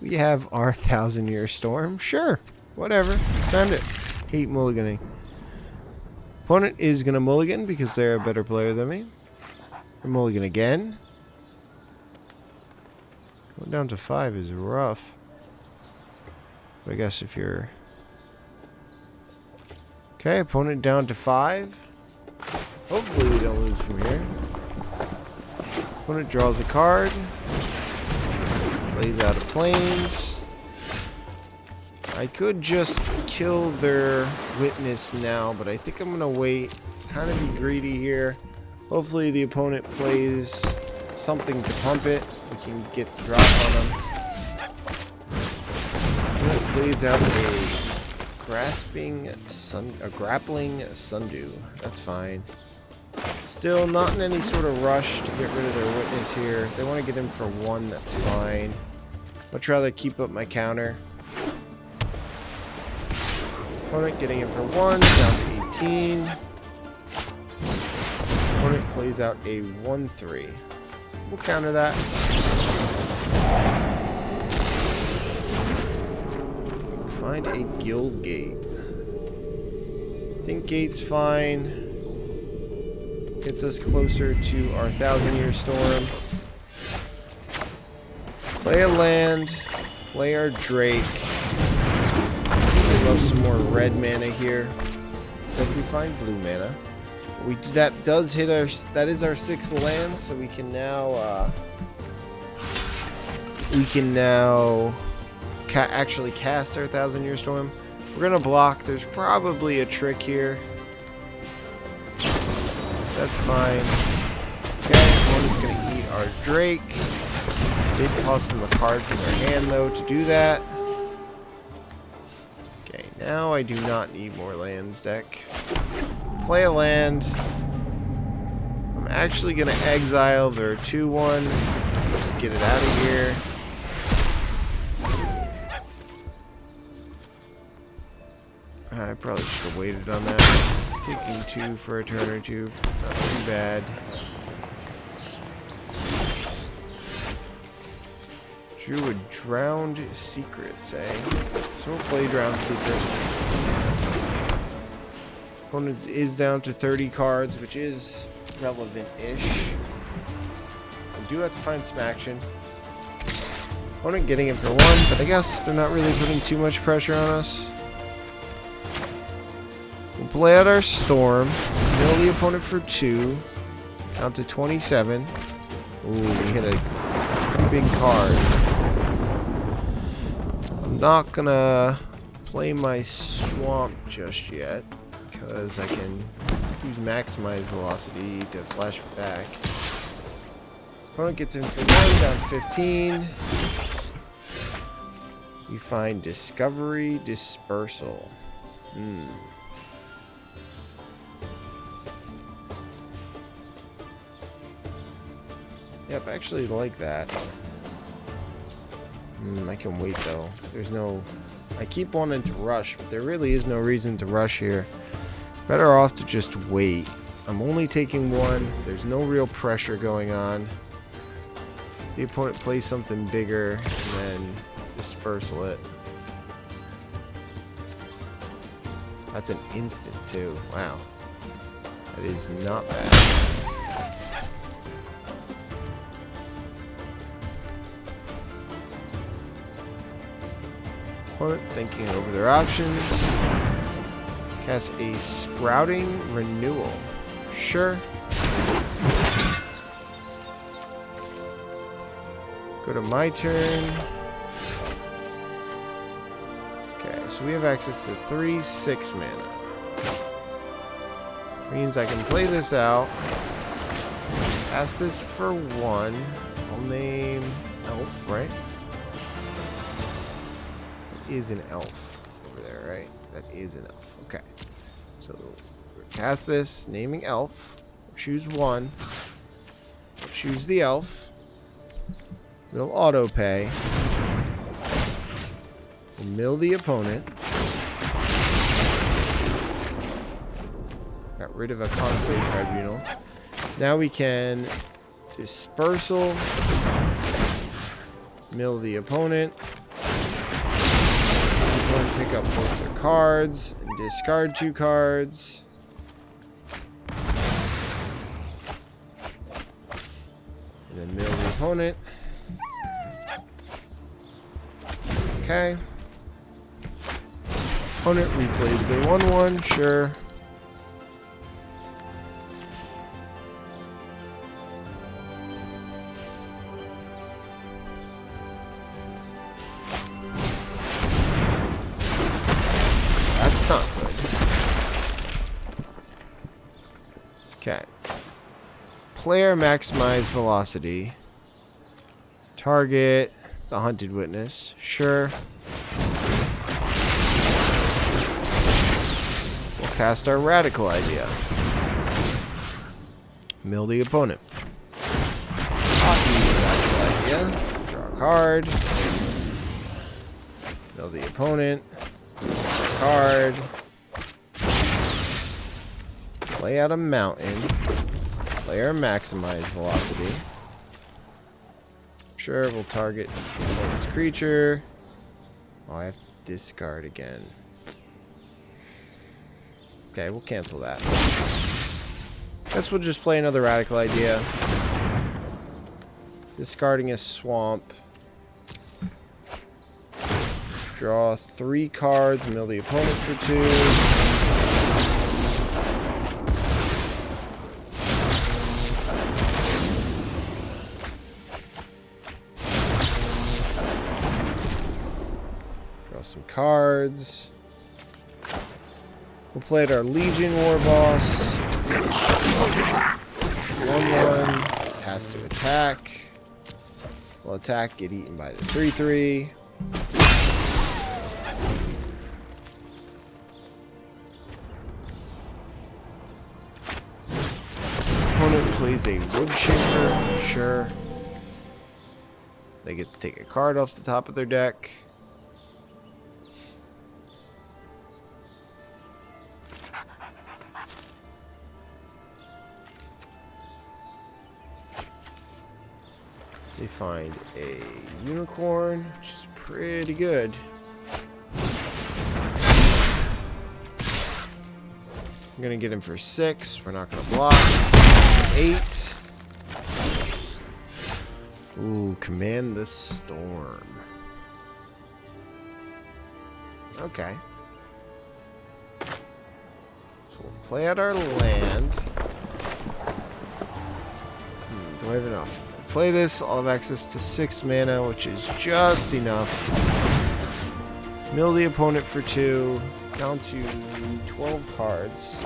We have our 1,000-year storm. Sure. Whatever. Send it. Hate mulliganing. Opponent is going to mulligan because they're a better player than me. Or mulligan again. Going down to 5 is rough. But I guess if you're... Okay, opponent down to 5. Hopefully we don't lose from here. Opponent draws a card. Plays out of planes. I could just kill their witness now, but I think I'm going to wait. Kind of be greedy here. Hopefully the opponent plays something to pump it. We can get the drop on them. It plays out a grappling sundew. That's fine. Still not in any sort of rush to get rid of their witness here. If they want to get him for 1, that's fine. Much rather keep up my counter. Opponent getting him for 1, down to 18. Opponent plays out a 1-3. We'll counter that. Find a guild gate. Think gate's fine. Gets us closer to our 1,000-year storm. Play a land. Play our Drake. I love some more red mana here. Instead we find blue mana. That does hit our. That is our 6th land, so we can now. Actually cast our 1,000-year storm. We're gonna block. There's probably a trick here. That's fine. Okay, opponent's gonna eat our Drake. Did cost them a card from their hand though to do that. Now I do not need more lands deck. Play a land. I'm actually going to exile their 2-1. Just get it out of here. I probably should have waited on that. Taking 2 for a turn or 2. Not too bad. Drew a Drowned Secrets, eh? So we'll play Drowned Secrets. Opponent is down to 30 cards, which is relevant-ish. We do have to find some action. Opponent getting it for 1, but I guess they're not really putting too much pressure on us. We'll play out our Storm. Mill the opponent for 2. Down to 27. Ooh, we hit a big card. I'm not gonna play my Swamp just yet, because I can use Maximize Velocity to flash back. Opponent gets in for 1, down to 15. We find Discovery Dispersal. Yep, I actually like that. I can wait though. There's no... I keep wanting to rush, but there really is no reason to rush here. Better off to just wait. I'm only taking 1. There's no real pressure going on. The opponent plays something bigger and then dispersal it. That's an instant too. Wow. That is not bad. Opponent thinking over their options. Cast a Sprouting Renewal. Sure. Go to my turn. Okay, so we have access to 3 6 mana. Means I can play this out. Cast this for 1. I'll name Elf, right? That is an elf over there, right? That is an elf. Okay. So we'll cast this, naming Elf. Choose 1. Choose the elf. We'll auto pay. We'll mill the opponent. Got rid of a Conclave Tribunal. Now we can dispersal. Mill the opponent. Pick up both their cards and discard 2 cards. And then mill the opponent. Okay. Opponent replays their 1/1, sure. That's not good. Okay. Player maximize velocity. Target the Hunted Witness. Sure. We'll cast our Radical Idea. Mill the opponent. Radical Idea. Draw a card. Mill the opponent. Card. Play out a mountain. Player maximize velocity. Sure, we'll target the opponent's creature. Oh, I have to discard again. Okay, we'll cancel that. Guess we'll just play another Radical Idea. Discarding a swamp. Draw 3 cards, mill the opponent for 2. Draw some cards. We'll play at our Legion War Boss. 1/1. Has to attack. Will attack, get eaten by the 3/3. Opponent plays a Woodshaker. Sure. They get to take a card off the top of their deck. They find a unicorn, which is pretty good. I'm gonna get him for 6. We're not gonna block. 8. Ooh, command the storm. Okay. So we'll play out our land. Do I have enough? Play this, I'll have access to 6 mana, which is just enough. Mill the opponent for 2, down to 12 cards.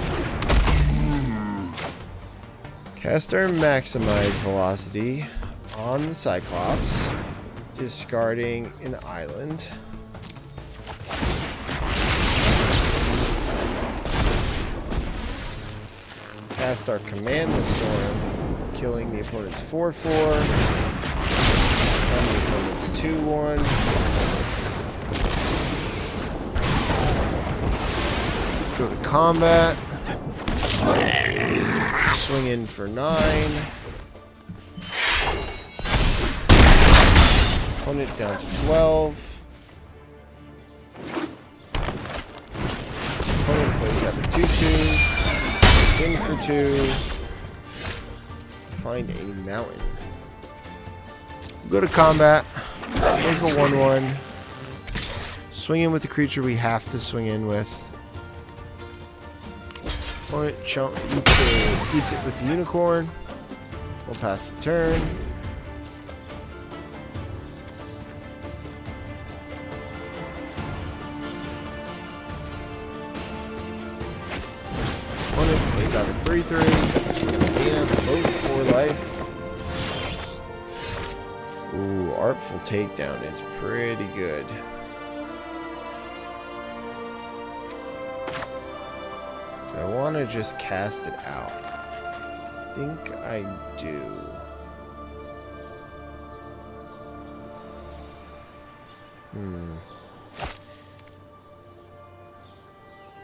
Cast our Maximize Velocity on the Cyclops, discarding an island. Cast our Command the Storm, killing the opponent's 4/4, and the opponent's 2/1. Go to combat. Swing in for 9. Opponent down to 12. Opponent plays out a 2/2. In for 2. Find a mountain. Go to combat. Make a 1/1. Swing in with the creature we have to swing in with. Opponent eats it with the unicorn. We'll pass the turn. Opponent plays out a 3/3. Just gonna gain us both for life. Ooh, Artful Takedown is pretty good. I want to just cast it out. I think I do.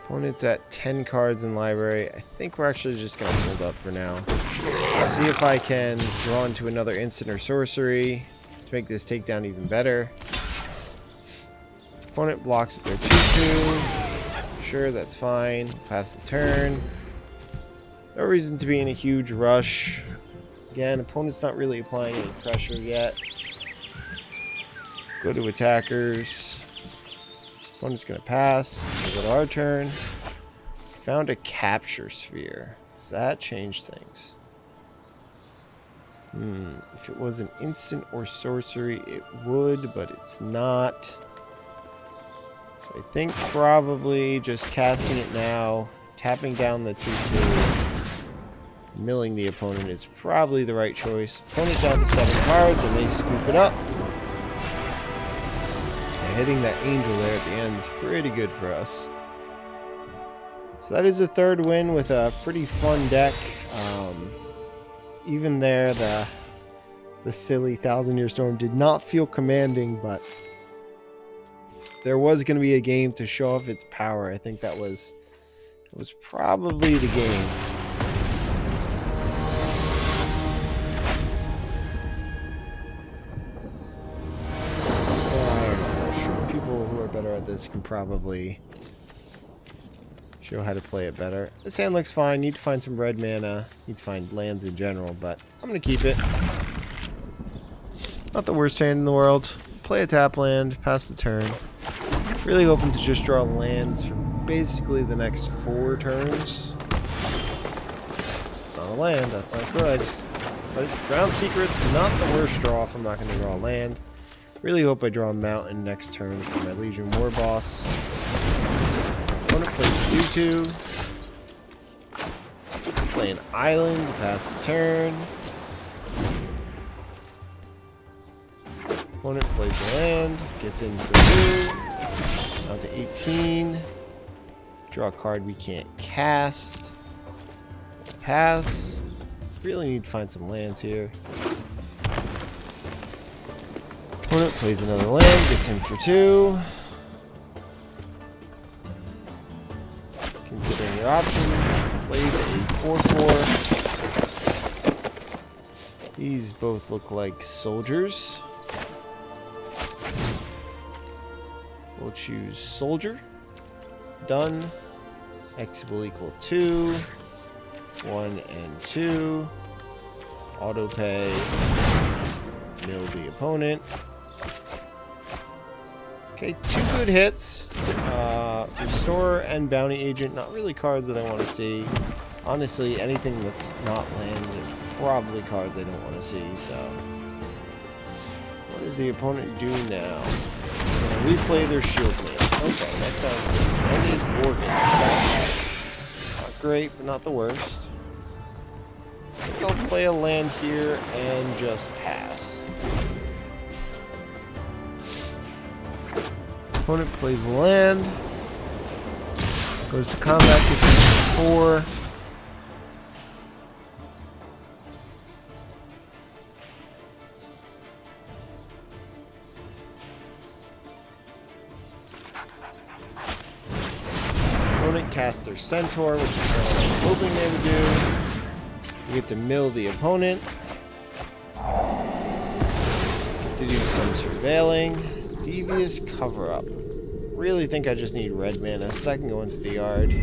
Opponent's at 10 cards in library. I think we're actually just going to hold up for now. See if I can draw into another instant or sorcery to make this takedown even better. Opponent blocks with their 2/2. Sure, that's fine. Pass the turn. No reason to be in a huge rush. Again, opponent's not really applying any pressure yet. Go to attackers. Opponent's gonna pass. Go to our turn. Found a capture sphere. Does that change things? If it was an instant or sorcery, it would, but it's not. I think probably just casting it now, tapping down the 2/2, milling the opponent is probably the right choice. Opponent down to 7 cards, and they scoop it up. And hitting that angel there at the end is pretty good for us. So that is the 3rd win with a pretty fun deck. Even there, the silly 1,000-Year Storm did not feel commanding, but there was going to be a game to show off its power. I think that was probably the game. I don't know. Sure, people who are better at this can probably show how to play it better. This hand looks fine. Need to find some red mana. Need to find lands in general, but I'm going to keep it. Not the worst hand in the world. Play a tap land, pass the turn. Really hoping to just draw lands for basically the next 4 turns. It's not a land, that's not good. But Ground Secret's not the worst draw if I'm not going to draw a land. Really hope I draw a mountain next turn for my Legion War Boss. Opponent plays 2/2. Play an island to pass the turn. Opponent plays a land, gets in for 2. Down to 18. Draw a card we can't cast. Pass. Really need to find some lands here. Opponent plays another land, gets in for 2. Considering your options, plays a 4/4. These both look like soldiers. We'll choose soldier. Done. X will equal 2. 1 and 2. Auto pay. Mill the opponent. Okay, 2 good hits. Restorer and Bounty Agent, not really cards that I want to see. Honestly, anything that's not lands are probably cards I don't want to see, so. What does the opponent do now? Replay their shield mail. Okay, that sounds good. I need Gorgon. Not great, but not the worst. I think I'll play a land here and just pass. Opponent plays a land. Goes to combat, gets in for 4. Opponent casts their Centaur, which is what I was hoping they would do. We get to mill the opponent. Get to do some surveilling. Devious cover-up. Really think I just need red mana, so that can go into the yard.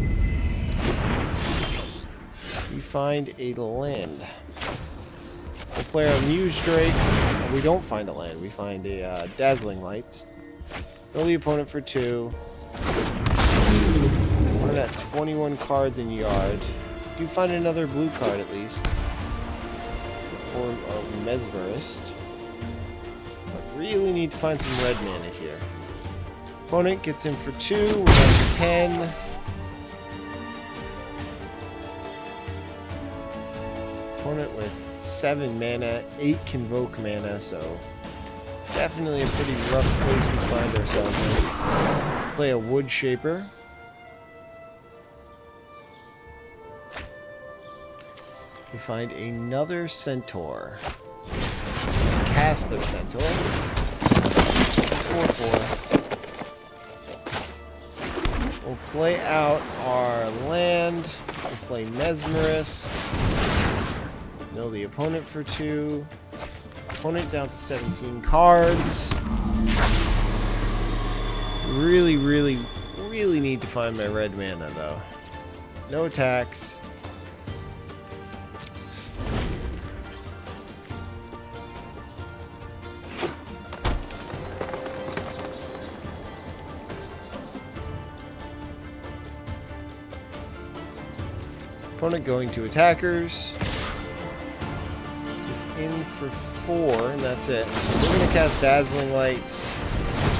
We find a land. We'll play our Muse Drake. And we don't find a land. We find a Dazzling Lights. Mill the opponent for 2. We're at 21 cards in yard. Do find another blue card at least. In the form of Mesmerist. But really need to find some red mana here. Opponent gets in for 2. We're down to 10. Opponent with 7 mana, 8 Convoke mana, so definitely a pretty rough place we find ourselves in. Play a Wood Shaper. We find another Centaur. Cast their Centaur. 4/4. We'll play out our land. We'll play Mesmerist. Mill the opponent for 2. Opponent down to 17 cards. Really need to find my red mana though. No attacks. Opponent going to attackers. It's in for 4, and that's it. So we're going to cast Dazzling Lights,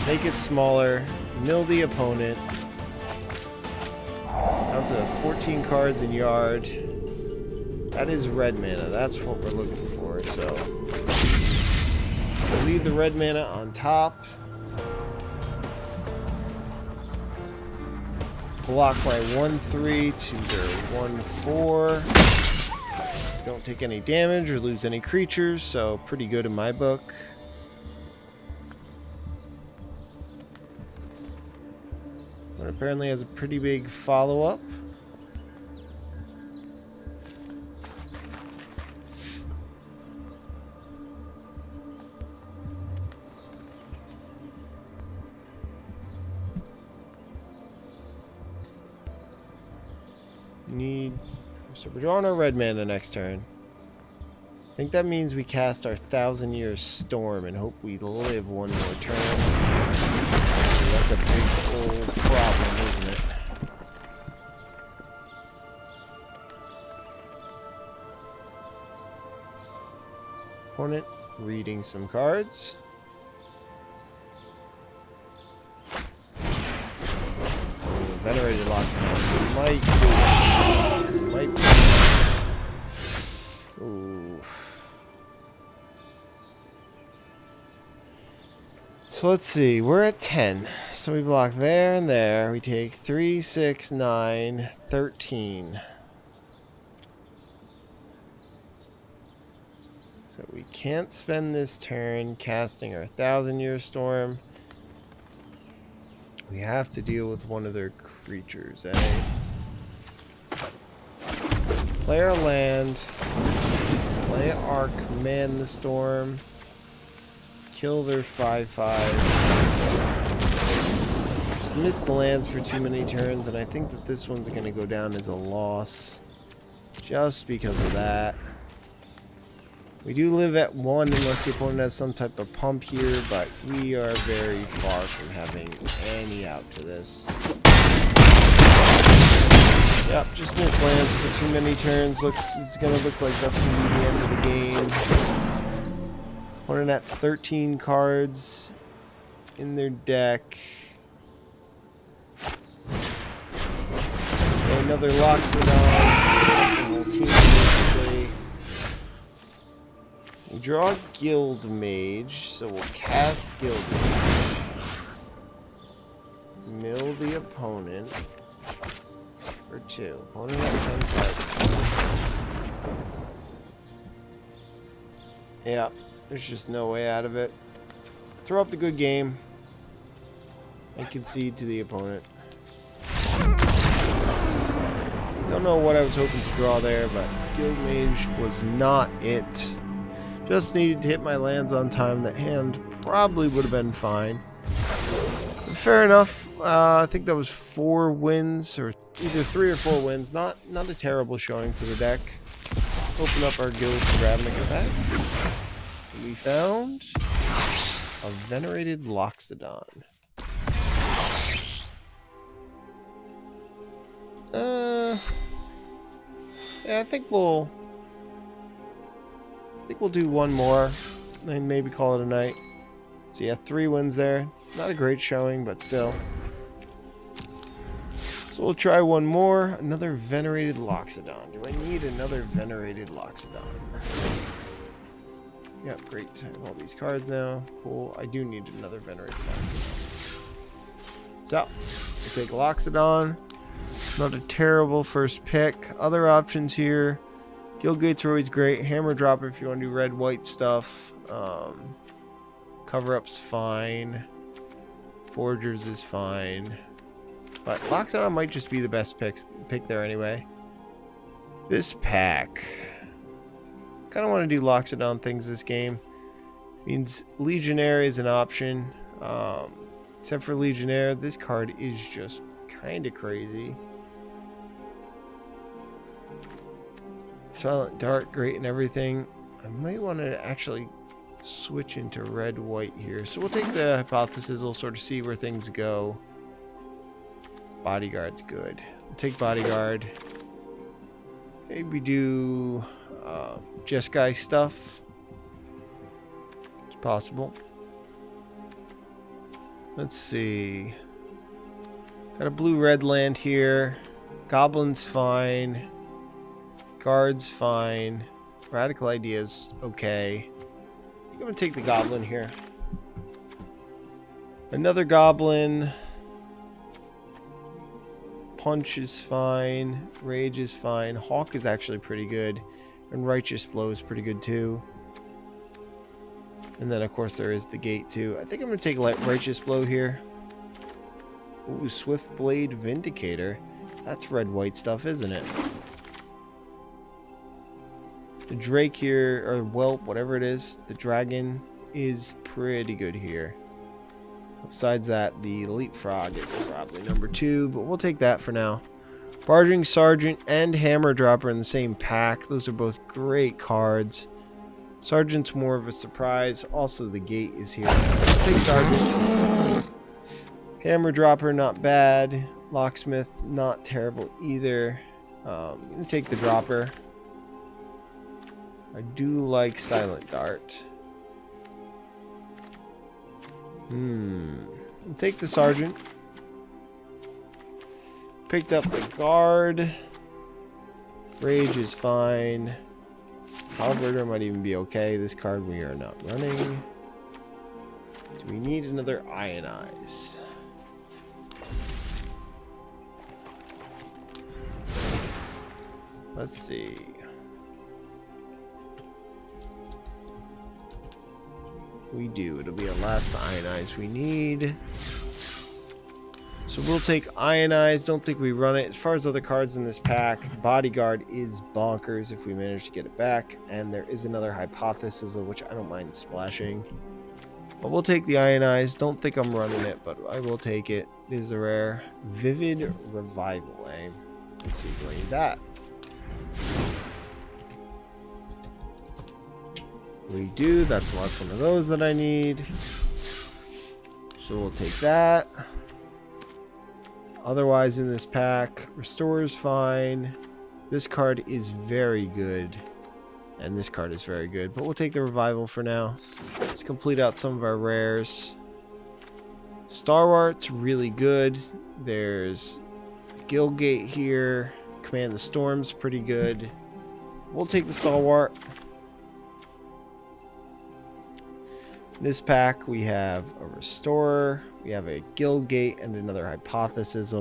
make it smaller, mill the opponent. Down to 14 cards in yard. That is red mana. That's what we're looking for. So we'll leave the red mana on top. Block my 1/3 to their 1/4. Don't take any damage or lose any creatures, so pretty good in my book. But apparently has a pretty big follow-up. So we're drawing our red mana next turn. I think that means we cast our 1,000-Year Storm and hope we live one more turn. So that's a big old problem, isn't it? Opponent reading some cards. Venerated Locksmith might be. Ooh. So let's see. We're at 10. So we block there and there. We take 3, 6, 9, 13. So we can't spend this turn casting our 1,000-Year Storm. We have to deal with one of their creatures, eh? Play our land. Play our Command the Storm. Kill their 5/5. Just missed the lands for too many turns, and I think that this one's going to go down as a loss. Just because of that. We do live at 1 unless the opponent has some type of pump here, but we are very far from having any out to this. Yep, just missed lands for too many turns. It's going to look like that's going to be the end of the game. Opponent at 13 cards in their deck. Okay, another Loxodon. The whole team basically. We draw Guild Mage, so we'll cast Guild Mage. Mill the opponent for 2. Opponent at 10 cards. Yeah, there's just no way out of it. Throw up the good game and concede to the opponent. Don't know what I was hoping to draw there, but Guild Mage was not it. Just needed to hit my lands on time. That hand probably would have been fine. Fair enough. I think that was 4 wins, or either 3 or 4 wins. Not a terrible showing for the deck. Open up our Guilds of Ravnica pack. We found a Venerated Loxodon. Yeah, I think we'll do one more and maybe call it a night. So yeah, 3 wins there. Not a great showing, but still. So we'll try one more. Another Venerated Loxodon. Do I need another Venerated Loxodon? Yep, great. I have all these cards now. Cool. I do need another Venerated Loxodon. So, we'll take Loxodon. Not a terrible first pick. Other options here. Guildgates are always great. Hammer Dropper if you want to do red-white stuff. Cover-up's fine. Forgers is fine. But Loxodon might just be the best pick there anyway. This pack. Kind of want to do Loxodon things this game. Means Legionnaire is an option. Except for Legionnaire, this card is just kind of crazy. Silent Dart, great and everything. I might want to actually switch into red-white here. So we'll take the Hypothesis. We'll sort of see where things go. Bodyguard's good. We'll take Bodyguard. Maybe do Jeskai stuff. It's possible. Let's see. Got a blue-red land here. Goblin's fine. Guard's fine. Radical Idea's okay. I'm going to take the Goblin here. Another Goblin. Punch is fine. Rage is fine. Hawk is actually pretty good. And Righteous Blow is pretty good too. And then of course there is the Gate too. I think I'm going to take Righteous Blow here. Ooh, Swift Blade Vindicator. That's red-white stuff, isn't it? The Drake here, or Whelp, whatever it is, the Dragon is pretty good here. Besides that, the Leapfrog is probably number 2, but we'll take that for now. Barging Sergeant and Hammer Dropper in the same pack. Those are both great cards. Sergeant's more of a surprise. Also, the Gate is here. Take Sergeant. Hammer Dropper, not bad. Locksmith, not terrible either. I'm going to take the Dropper. I do like Silent Dart. I'll take the Sergeant. Picked up the Guard. Rage is fine. Halberder might even be okay. This card we are not running. Do we need another Ionize? Let's see. We do. It'll be a last ionize we need. So we'll take ionize. Don't think we run it. As far as other cards in this pack, bodyguard is bonkers if we manage to get it back. And there is another hypothesis, which I don't mind splashing. But we'll take the ionize. Don't think I'm running it, but I will take it. It is a rare. Vivid Revival, eh? Let's see if we need that. We do. That's the last one of those that I need. So we'll take that. Otherwise in this pack, Restore is fine. This card is very good. And this card is very good. But we'll take the Revival for now. Let's complete out some of our rares. Stalwart's really good. There's Guildgate here. Command the Storm's pretty good. We'll take the Stalwart. In this pack, we have a Restorer. We have a Guildgate and another Hypothesis.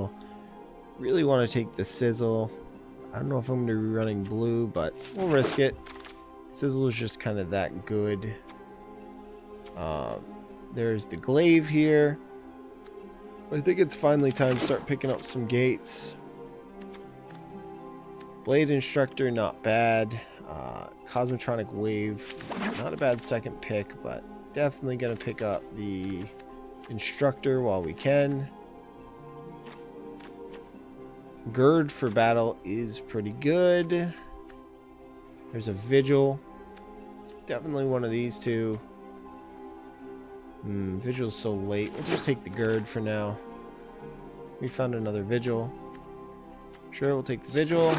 Really want to take the Sizzle. I don't know if I'm going to be running blue, but we'll risk it. Sizzle is just kind of that good. There's the Glaive here. I think it's finally time to start picking up some gates. Blade Instructor, not bad. Cosmotronic Wave, not a bad second pick, but definitely going to pick up the Instructor while we can. Gird for battle is pretty good. There's a Vigil. It's definitely one of these two. Vigil's so late. We'll just take the Gird for now. We found another Vigil. Sure, we'll take the Vigil.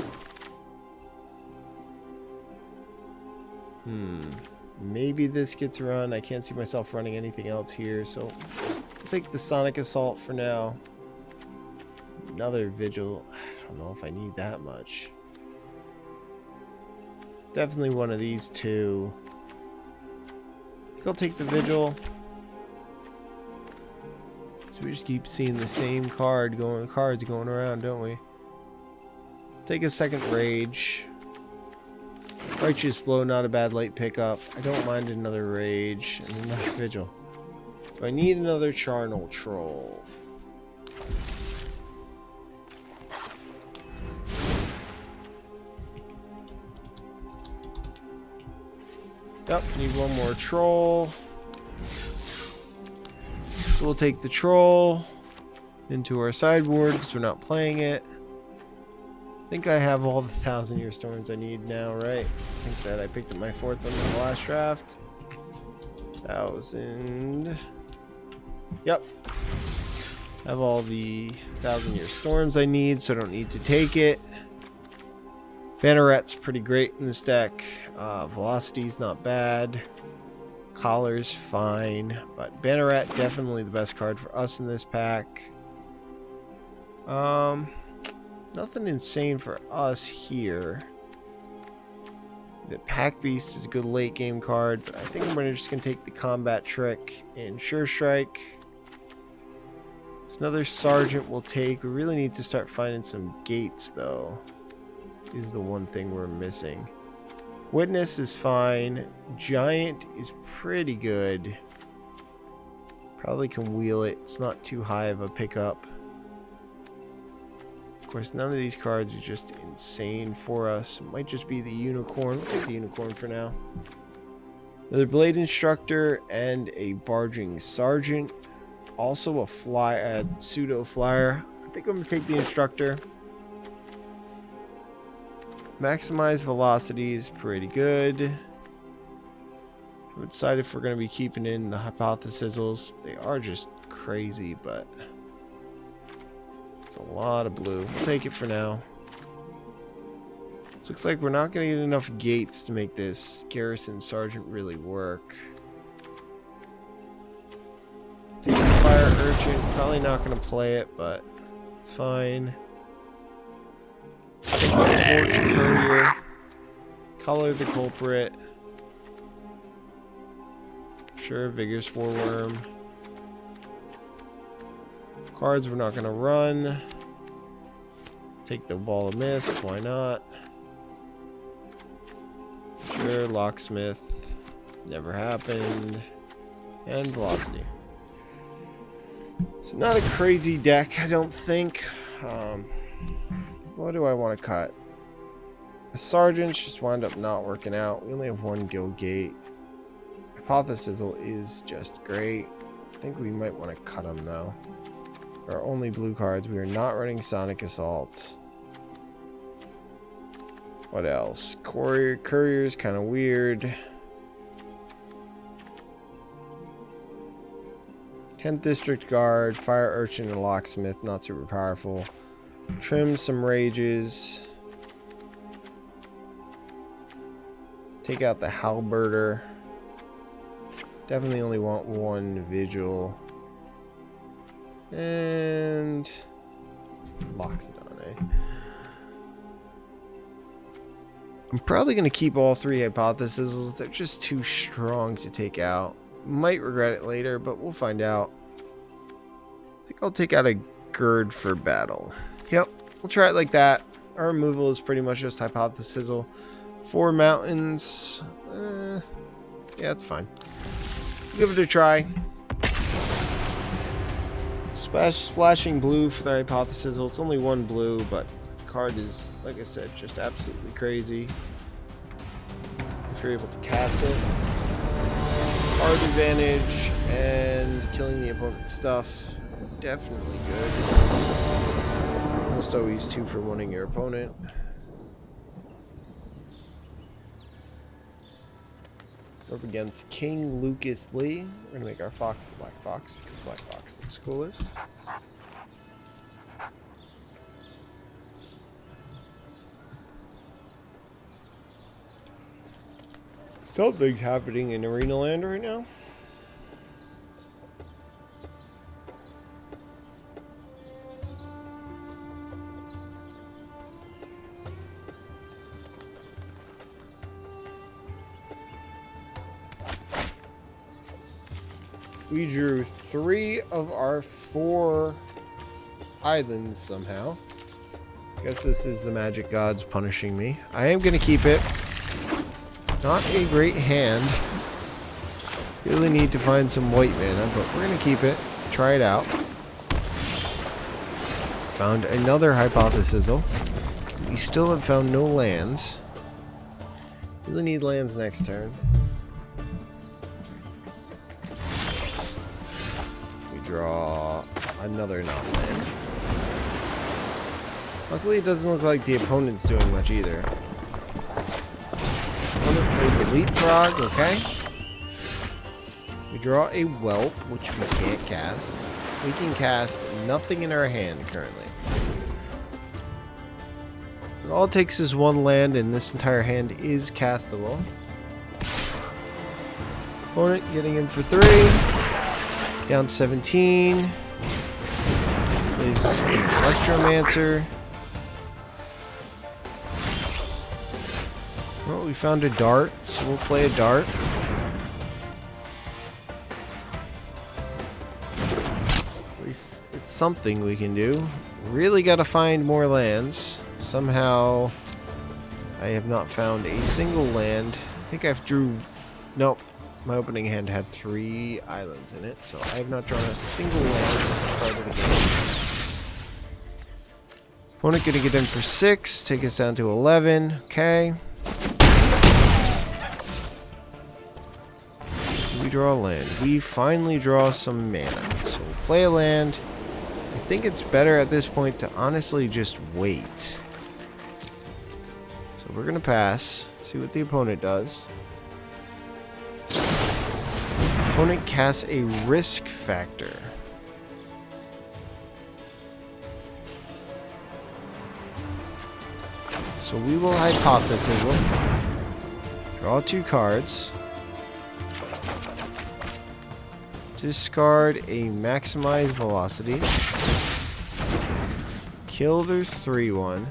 Maybe this gets run. I can't see myself running anything else here, so I'll take the Sonic Assault for now. Another Vigil. I don't know if I need that much. It's definitely one of these two. I think I'll take the Vigil. So we just keep seeing the same cards going around, don't we? Take a second Rage. Righteous Blow, not a bad late pickup. I don't mind another Rage and another Vigil. Do I need another Charnel Troll? Yep, need one more Troll. So we'll take the Troll into our sideboard because we're not playing it. I think I have all the 1,000-Year Storms I need now, right? I think that I picked up my 4th one in the last draft. 1,000. Yep. Have all the 1,000-Year Storms I need, so I don't need to take it. Banneret's pretty great in this deck. Velocity's not bad. Collar's fine. But Banneret, definitely the best card for us in this pack. Nothing insane for us here. The Pack Beast is a good late game card, but I think I'm just going to take the Combat Trick and Sure Strike. It's another Sergeant we'll take. We really need to start finding some gates, though. Is the one thing we're missing. Witness is fine. Giant is pretty good. Probably can wheel it. It's not too high of a pickup. Of course, none of these cards are just insane for us. It might just be the Unicorn. We'll take the Unicorn for now. Another Blade Instructor and a Barging Sergeant. Also a pseudo flyer. I think I'm going to take the Instructor. Maximize Velocity is pretty good. I'm excited if we're going to be keeping in the Hypothesis. They are just crazy, but it's a lot of blue. We'll take it for now. Looks like we're not going to get enough gates to make this Garrison Sergeant really work. Take the Fire Urchin. Probably not going to play it, but it's fine. Take the Fortune Courier. Color the Culprit. Sure, Vigor Spore Worm. Cards we're not going to run. Take the Ball of Mist. Why not? Sure, Locksmith. Never happened. and velocity. So not a crazy deck, I don't think. What do I want to cut? The sergeants just wound up not working out. We only have one guild gate. Hypothesis is just great. I think we might want to cut them though. Our only blue cards. We are not running Sonic Assault. What else? Courier's kind of weird. 10th District Guard, Fire Urchin, and Locksmith, not super powerful. Trim some rages. Take out the Halberder. Definitely only want one Vigil. And Loxodon, eh? I'm probably going to keep all three Hypotheses. They're just too strong to take out. Might regret it later, but we'll find out. I think I'll take out a Gird for battle. Yep, we'll try it like that. Our removal is pretty much just Hypothesis. 4 mountains. Yeah, it's fine. Give it a try. Splashing blue for the Hypothesis. It's only 1 blue, but the card is, like I said, just absolutely crazy. If you're able to cast it. Card advantage and killing the opponent's stuff. Definitely good. Almost always 2 for winning your opponent. Up against King Lucas Lee. We're going to make our fox the Black Fox because Black Fox is coolest. Something's happening in Arena Land right now. We drew 3 of our 4 islands somehow. Guess this is the magic gods punishing me. I am going to keep it. Not a great hand. Really need to find some white mana, but we're going to keep it. Try it out. Found another Hypothesis. We still have found no lands. Really need lands next turn. We draw another non-land. Luckily, it doesn't look like the opponent's doing much either. Opponent plays a leapfrog, okay. We draw a whelp, which we can't cast. We can cast nothing in our hand currently. It all it takes is 1 land, and this entire hand is castable. Opponent getting in for 3. Down 17. Plays Electromancer. Well, we found a dart, so we'll play a dart. At least it's something we can do. Really got to find more lands. Somehow, I have not found a single land. I think I've drew... Nope. My opening hand had 3 islands in it, so I have not drawn a single land since the start of the game. Opponent gonna get in for 6, take us down to 11. Okay. We draw a land. We finally draw some mana. So we'll play a land. I think it's better at this point to honestly just wait. So we're gonna pass. See what the opponent does. Opponent casts a risk factor. So we will Hypothesis. Draw 2 cards. Discard a maximized velocity. Kill their 3/1.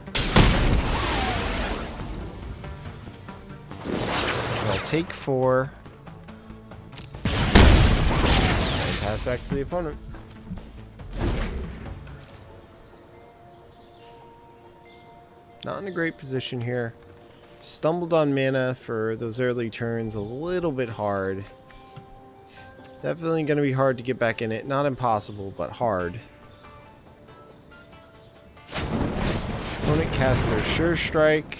I'll take 4. And pass back to the opponent. Not in a great position here. Stumbled on mana for those early turns a little bit hard. Definitely going to be hard to get back in it. Not impossible, but hard. Opponent casts their Sure Strike.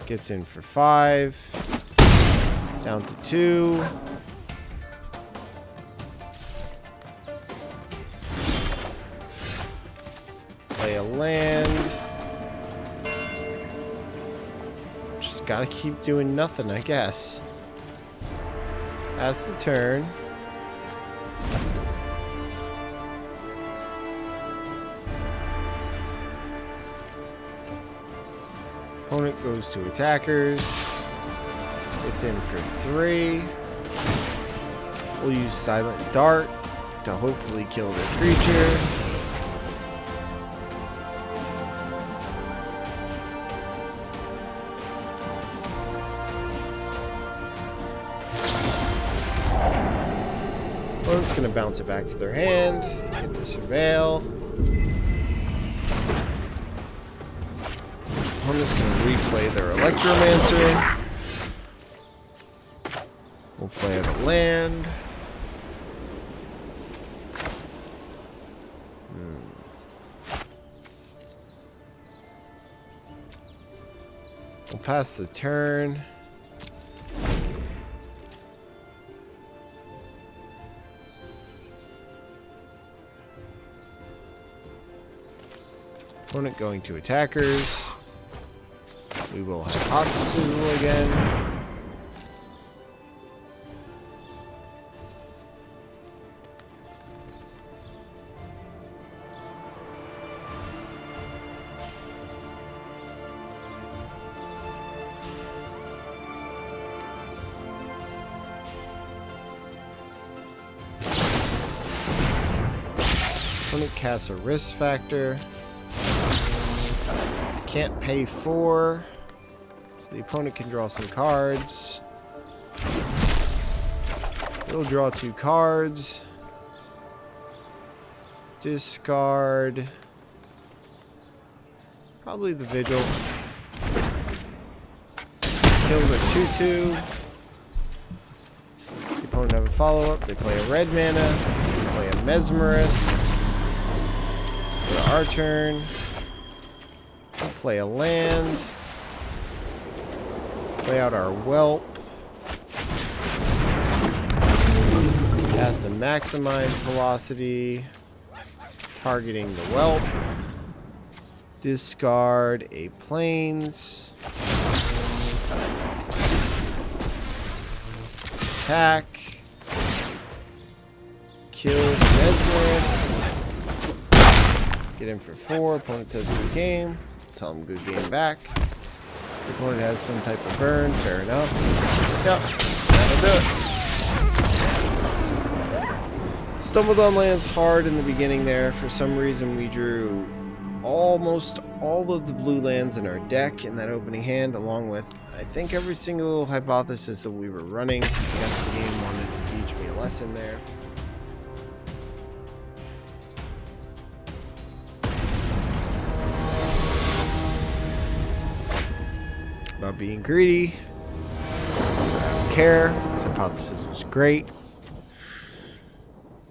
Gets in for 5. Down to 2. Play a land. Just gotta keep doing nothing, I guess. Pass the turn. Opponent goes to attackers. It's in for 3. We'll use Silent Dart to hopefully kill their creature. Opponent's going to bounce it back to their hand. Get to Surveil. Opponent's going to replay their Electromancer. We'll play out a land. We'll pass the turn. Opponent going to attackers. We will hypothesis again. Opponent casts a risk factor. Can't pay 4. So the opponent can draw some cards. We'll draw 2 cards. Discard. Probably the Vigil. Kill the 2/2. The opponent have a follow-up. They play a red mana. They play a Mesmerist. For our turn. We'll play a land. Play out our Whelp. Cast a Maximize Velocity. Targeting the Whelp. Discard a Plains. Attack. Kill Mesmerist. Get in for 4. Opponent says good game. Tell him good game back. The opponent has some type of burn. Fair enough. Yep. That'll do it. Stumbled on lands hard in the beginning there. For some reason we drew almost all of the blue lands in our deck in that opening hand, along with I think every single hypothesis that we were running. I guess the game wanted to teach me a lesson there. About being greedy. I don't care. This hypothesis was great.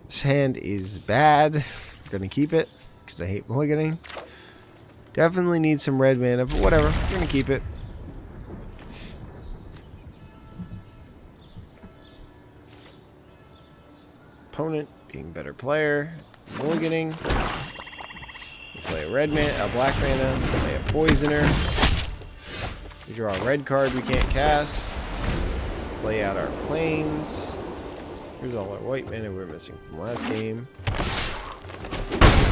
This hand is bad. We're gonna keep it because I hate mulliganing. Definitely need some red mana, but whatever. We're gonna keep it. Opponent being better player. Mulliganing. We play a red mana, a black mana. We play a poisoner. We draw a red card we can't cast. Lay out our plains. Here's all our white mana we're missing from last game.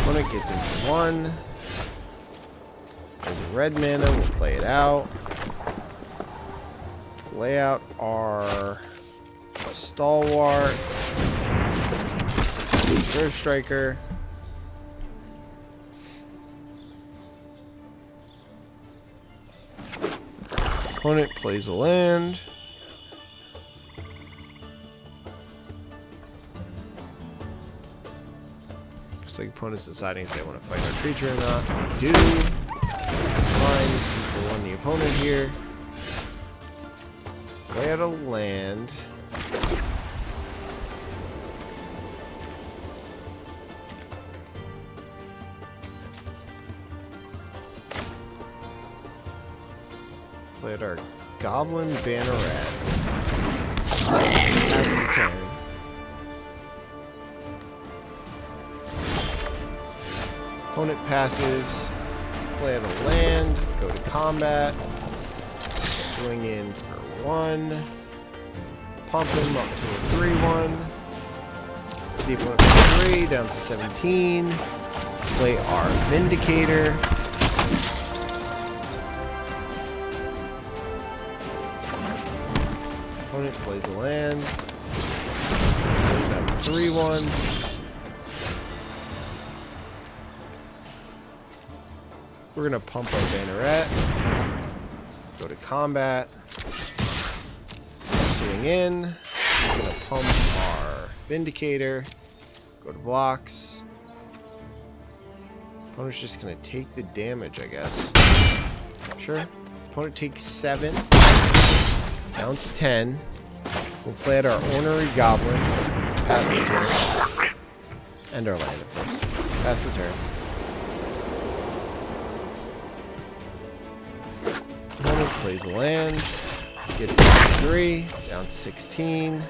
Opponent gets into 1. There's a red mana, we'll play it out. Lay out our Stalwart. First Striker. Opponent plays a land. Looks like opponent's deciding if they want to fight our creature or not. We do. That's fine. 2 for 1 the opponent here. Play out a land. Play out our Goblin Banneret. That's the turn. Opponent passes. Play out a land. Go to combat. Swing in for 1. Pump him up to a 3-1. The opponent for 3 down to 17. Play our Vindicator. Opponent plays a land. Plays out 3-1. We're gonna pump our Banneret. Go to combat. Swing in. We're gonna pump our Vindicator. Go to blocks. Opponent's just gonna take the damage, I guess. Sure. Opponent takes 7. Down to 10. We'll play out our Ornery Goblin. Pass the turn. And our land, of course. Pass the turn. Opponent plays a land. Gets it to 3. Down to 16.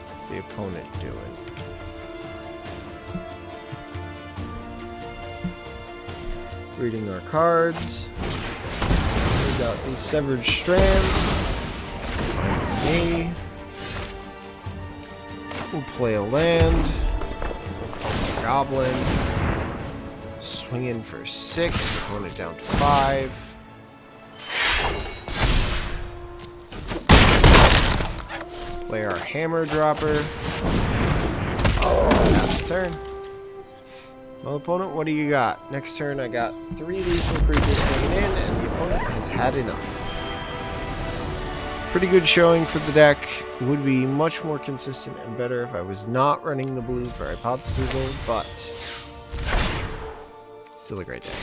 What's the opponent doing? Reading our cards. We got these Severed Strands. Me. We'll play a land. We'll pump a Goblin. Swing in for 6. Opponent down to 5. Play our Hammer Dropper. Pass the turn. Well, opponent, what do you got? Next turn, I got 3 lethal creatures coming in, and the opponent has had enough. Pretty good showing for the deck. It would be much more consistent and better if I was not running the blue for Hypothesis, but still a great deck.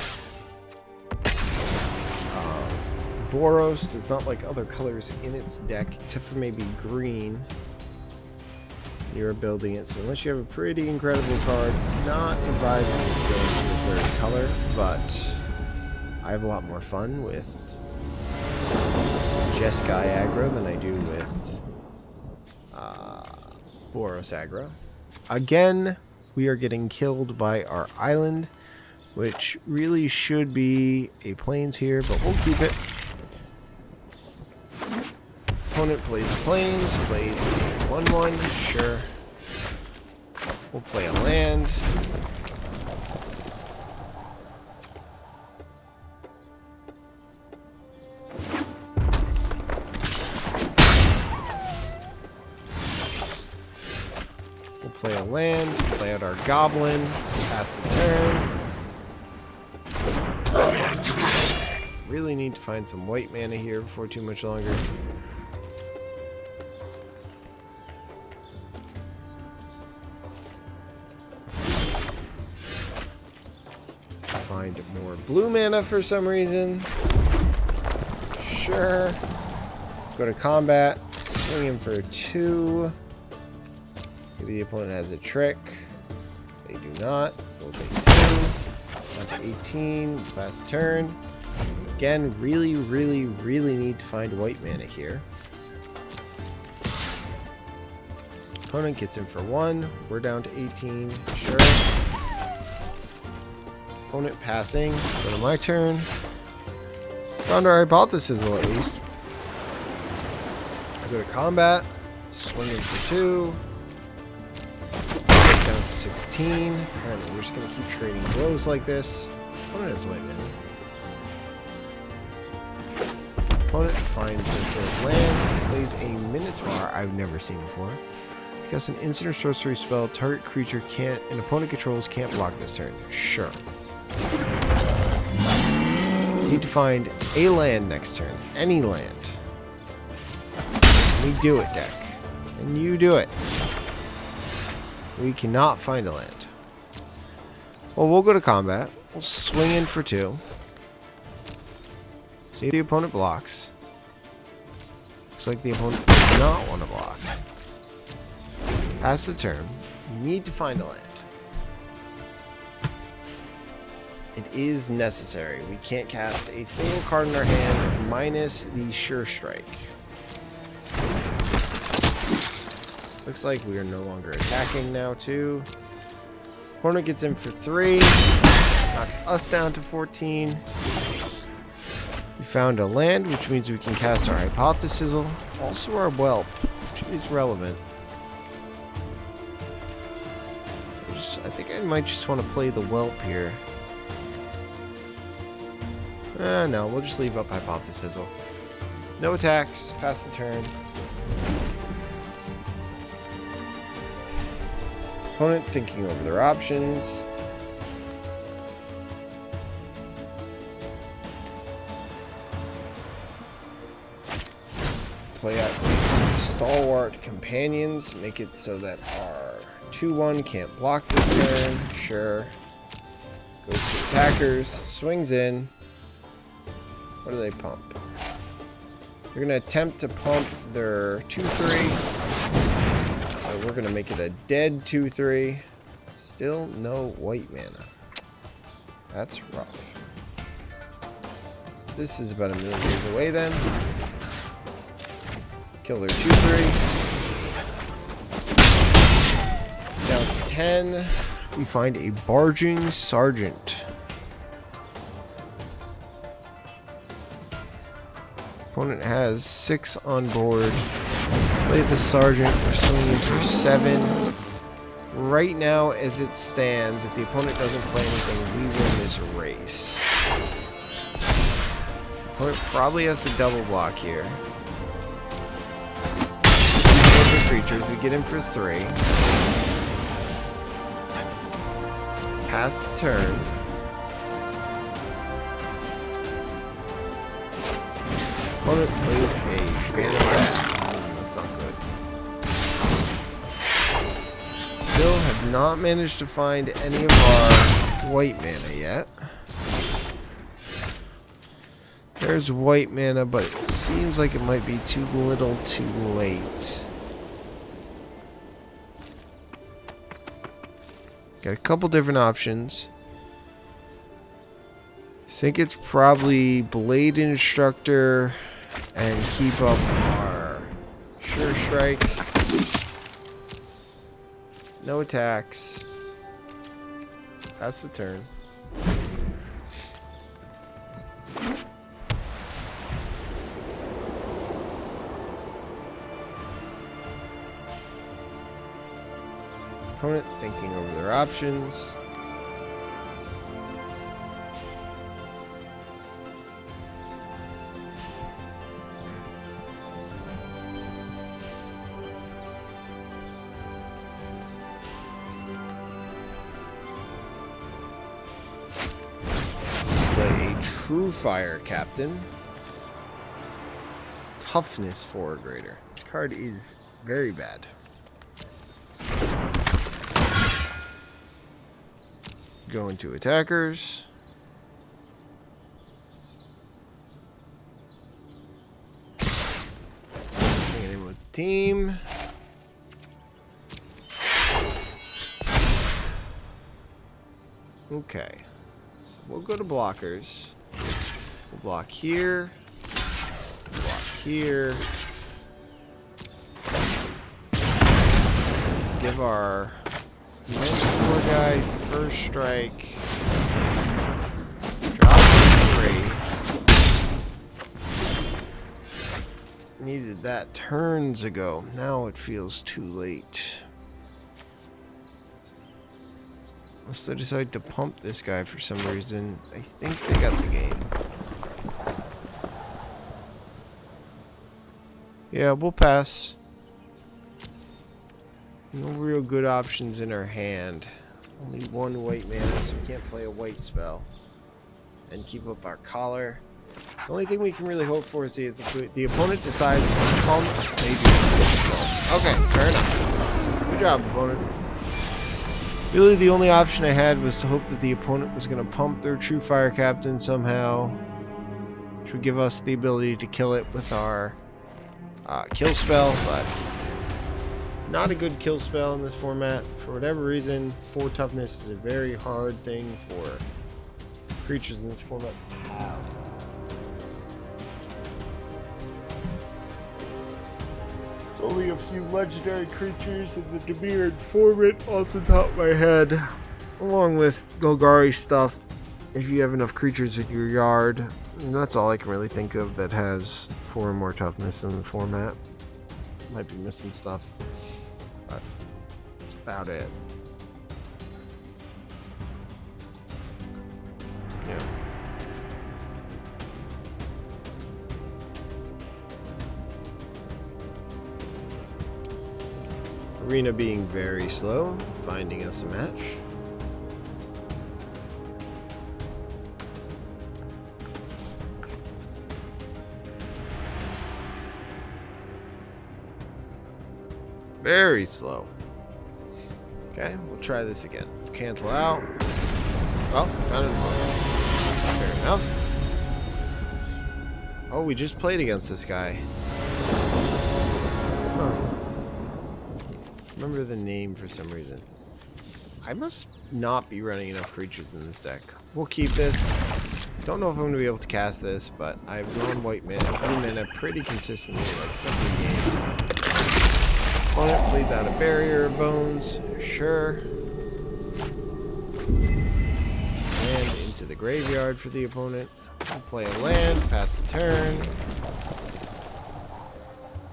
Boros does not like other colors in its deck, except for maybe green. You're building it, so unless you have a pretty incredible card, not advising you to go into the third color, but I have a lot more fun with Jeskai aggro than I do with Boros aggro. Again, we are getting killed by our island, which really should be a plains here, but we'll keep it. Opponent plays plains, plays a 1-1, sure. We'll play a land. We'll play a land, play out our Goblin, pass the turn. Really need to find some white mana here before too much longer. Find more blue mana for some reason. Sure. Go to combat. Swing him for 2. Maybe the opponent has a trick. They do not. So we'll take 2. Down to 18. Pass the turn. Again, really need to find white mana here. Opponent gets in for 1. We're down to 18. Sure. Opponent passing. Go to my turn. Found our Hypothesis at least. I go to combat. Swing in for 2. Down to 16. Apparently we're just going to keep trading blows like this. Opponent has white mana. Opponent finds some sort of land. Plays a Minotaur I've never seen before. Because an instant or sorcery spell, target creature an opponent controls can't block this turn. Sure. Need to find a land next turn. Any land. We do it, deck. And you do it. We cannot find a land. Well, we'll go to combat. We'll swing in for 2. See if the opponent blocks. Looks like the opponent does not want to block. Pass the turn. We need to find a land. It is necessary. We can't cast a single card in our hand minus the Sure Strike. Looks like we are no longer attacking now, too. Opponent gets in for 3. Knocks us down to 14. We found a land, which means we can cast our Hypothesis. Also our Whelp, which is relevant. I think I might just want to play the Whelp here. No, we'll just leave up Hypothesis. No attacks, pass the turn. Opponent thinking over their options. Play out Stalwart Companions. Make it so that our 2/1 can't block this turn. Sure. Goes to attackers. Swings in. What do they pump? They're going to attempt to pump their 2/3. So we're going to make it a dead 2/3. Still no white mana. That's rough. This is about 1,000,000 years away then. Kill their 2/3. Down to 10. We find a Barging Sergeant. Opponent has 6 on board. Play the Sergeant. We're swinging for 7. Right now, as it stands, if the opponent doesn't play anything, we win this race. Opponent probably has to double block here. Creatures, we get him for 3. Pass the turn. Opponent plays a Banner Rat. That's not good. Still have not managed to find any of our white mana yet. There's white mana, but it seems like it might be too little too late. Got a couple different options. I think it's probably Blade Instructor and keep up our Sure Strike. No attacks. Pass the turn. Opponent thinking over their options. Play a True Fire Captain. Toughness 4 or greater. This card is very bad. Go into attackers. Bring it in with the team. Okay. So we'll go to blockers. We'll block here. Block here. Give our poor guy first strike. Drop 3. Needed that turns ago. Now it feels too late. Unless they decide to pump this guy for some reason. I think they got the game. Yeah, we'll pass. No real good options in our hand. Only 1 white mana, so we can't play a white spell. And keep up our collar. The only thing we can really hope for is the opponent decides to pump. Okay, fair enough. Good job, opponent. Really, the only option I had was to hope that the opponent was going to pump their True Fire Captain somehow. Which would give us the ability to kill it with our kill spell, but not a good kill spell in this format. For whatever reason, 4 toughness is a very hard thing for creatures in this format to have. There's only a few legendary creatures in the Dimir format off the top of my head, along with Golgari stuff if you have enough creatures in your yard. And that's all I can really think of that has 4 or more toughness in the format. Might be missing stuff, but that's about it. Yeah. Arena being very slow, finding us a match. Very slow. Okay, we'll try this again. Cancel out. Well, found it. Fair enough. Oh, we just played against this guy. Huh. Remember the name for some reason. I must not be running enough creatures in this deck. We'll keep this. Don't know if I'm going to be able to cast this, but I've gone white mana, blue mana pretty consistently like every game. Opponent plays out a barrier of bones. Sure. Land into the graveyard for the opponent. We'll play a land, pass the turn.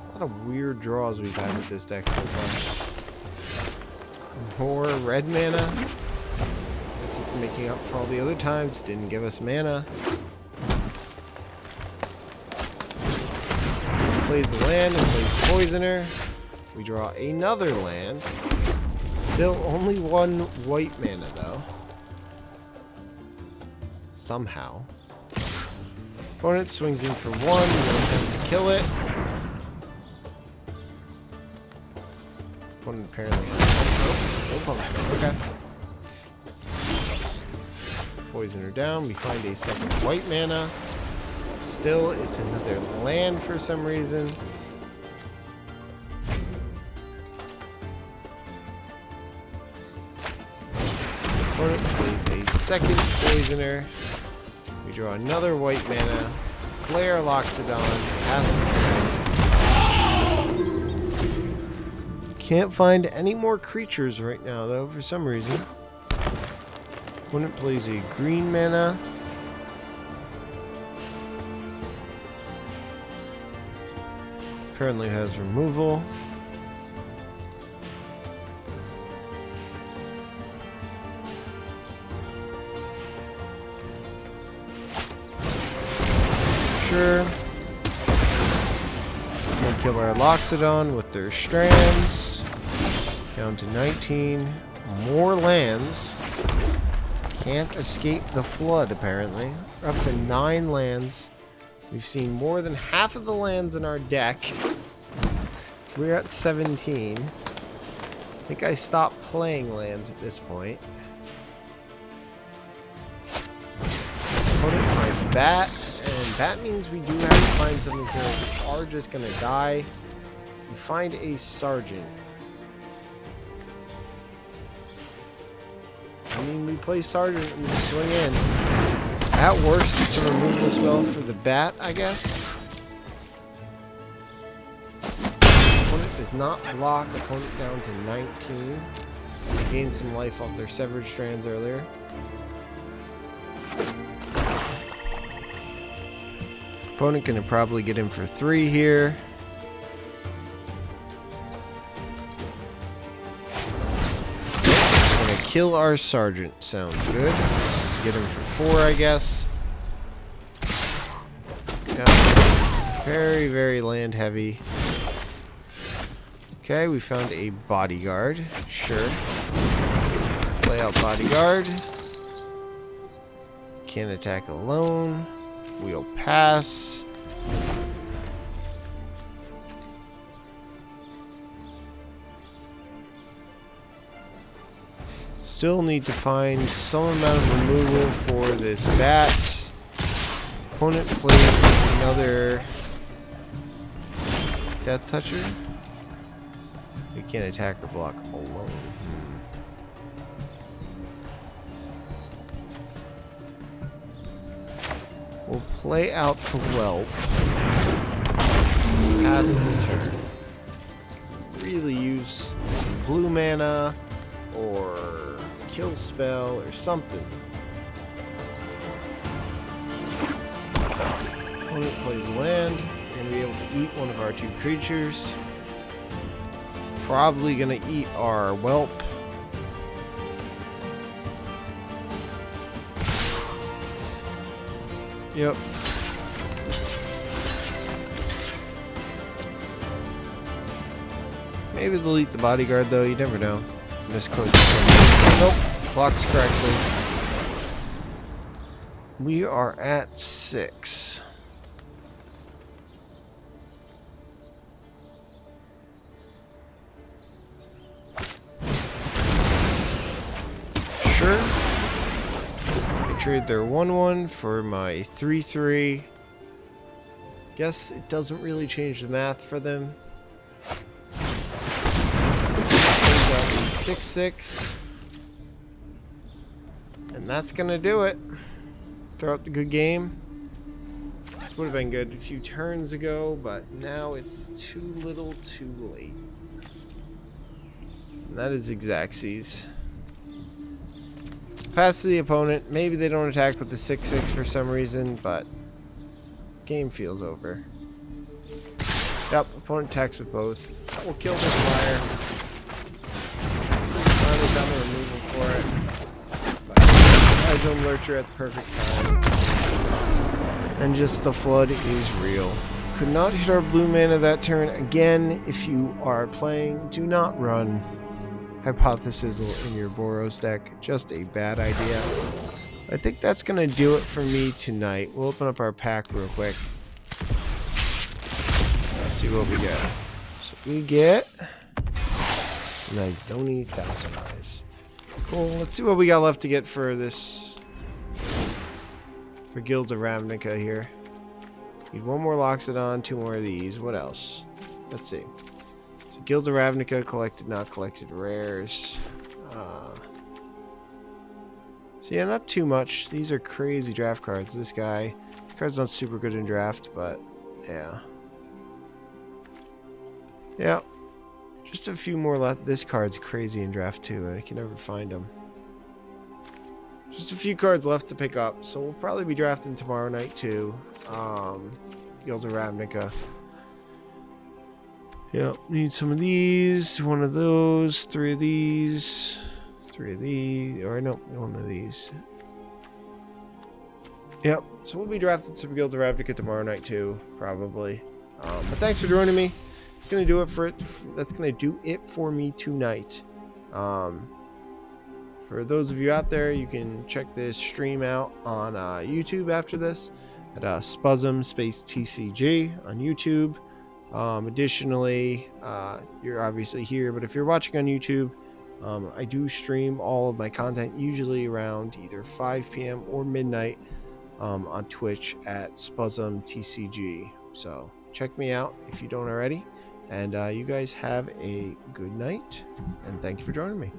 A lot of weird draws we've had with this deck so far. More red mana. This is making up for all the other times it didn't give us mana. Plays the land and plays Poisoner. We draw another land. Still only 1 white mana though. Somehow. Opponent swings in for 1. We don't attempt to kill it. Opponent apparently has no punishment. Okay. Poisoner down. We find a second white mana. Still, it's another land for some reason. Opponent plays a second Poisoner. We draw another white mana. Play our Loxodon. Pass the turn. Can't find any more creatures right now, though, for some reason. Opponent plays a green mana. Currently has removal. Sure. We'll kill our Loxodon with their strands. Down to 19. More lands. Can't escape the flood, apparently. We're up to 9 lands. We've seen more than half of the lands in our deck. So we're at 17. I think I stopped playing lands at this point. Opponent finds Bat. And that means we do have to find something here. We are just going to die. We find a Sergeant. I mean, we play Sergeant and we swing in. At worst, it's a removal spell for the Bat, I guess. Opponent does not block. Opponent down to 19. Gained some life off their Severed Strands earlier. Opponent gonna probably get in for 3 here. Gonna kill our Sergeant. Sounds good. Get him for 4, I guess. Yeah. Very, very land heavy. Okay, we found a Bodyguard. Sure. Play out Bodyguard. Can't attack alone. We'll pass. Still need to find some amount of removal for this Bat. opponent plays another Death Toucher. You can't attack or block alone. We'll play out the Whelp. Pass the turn. Really use some blue mana or kill spell or something. Opponent plays land. We're going to be able to eat one of our 2 creatures. Probably going to eat our Whelp. Yep. Maybe they'll eat the bodyguard though, you never know. Misclick. Nope. Blocks correctly. We are at 6. Sure. I trade their 1/1 for my 3/3. Guess it doesn't really change the math for them. 6/6. And that's gonna do it. Throw out the good game. This would have been good a few turns ago, but now it's too little too late. And that is Xaxes. Pass to the opponent. Maybe they don't attack with the 6/6 for some reason, but game feels over. Yep, opponent attacks with both. That will kill this flyer. Finally done the removal for it. But Zone Lurcher at the perfect time. And just the flood is real. Could not hit our blue mana that turn. Again, if you are playing, do not run Hypothesis in your Boros deck. Just a bad idea. I think that's going to do it for me tonight. We'll open up our pack real quick. Let's see what we get. So we get nice Zoni Thousand Eyes. Cool. Let's see what we got left to get for this. For Guilds of Ravnica here. Need 1 more Loxodon, 2 more of these. What else? Let's see. So Guilds of Ravnica, collected, not collected rares. So yeah, not too much. These are crazy draft cards. This card's not super good in draft, but yeah. Yeah. Just a few more left. This card's crazy in draft too, and I can never find them. Just a few cards left to pick up, so we'll probably be drafting tomorrow night too. Guilds of Ravnica. Yep, need some of these, 1 of those, 3 of these, 3 of these, or no, 1 of these. Yep, so we'll be drafting some Guilds of Ravnica tomorrow night too, probably. But thanks for joining me. It's gonna do it for it. That's gonna do it for me tonight. For those of you out there, you can check this stream out on YouTube after this at Spuzzem space TCG on YouTube. Additionally, you're obviously here, but if you're watching on YouTube, I do stream all of my content usually around either 5 p.m. or midnight on Twitch at Spuzzem TCG. So check me out if you don't already. And you guys have a good night, and thank you for joining me.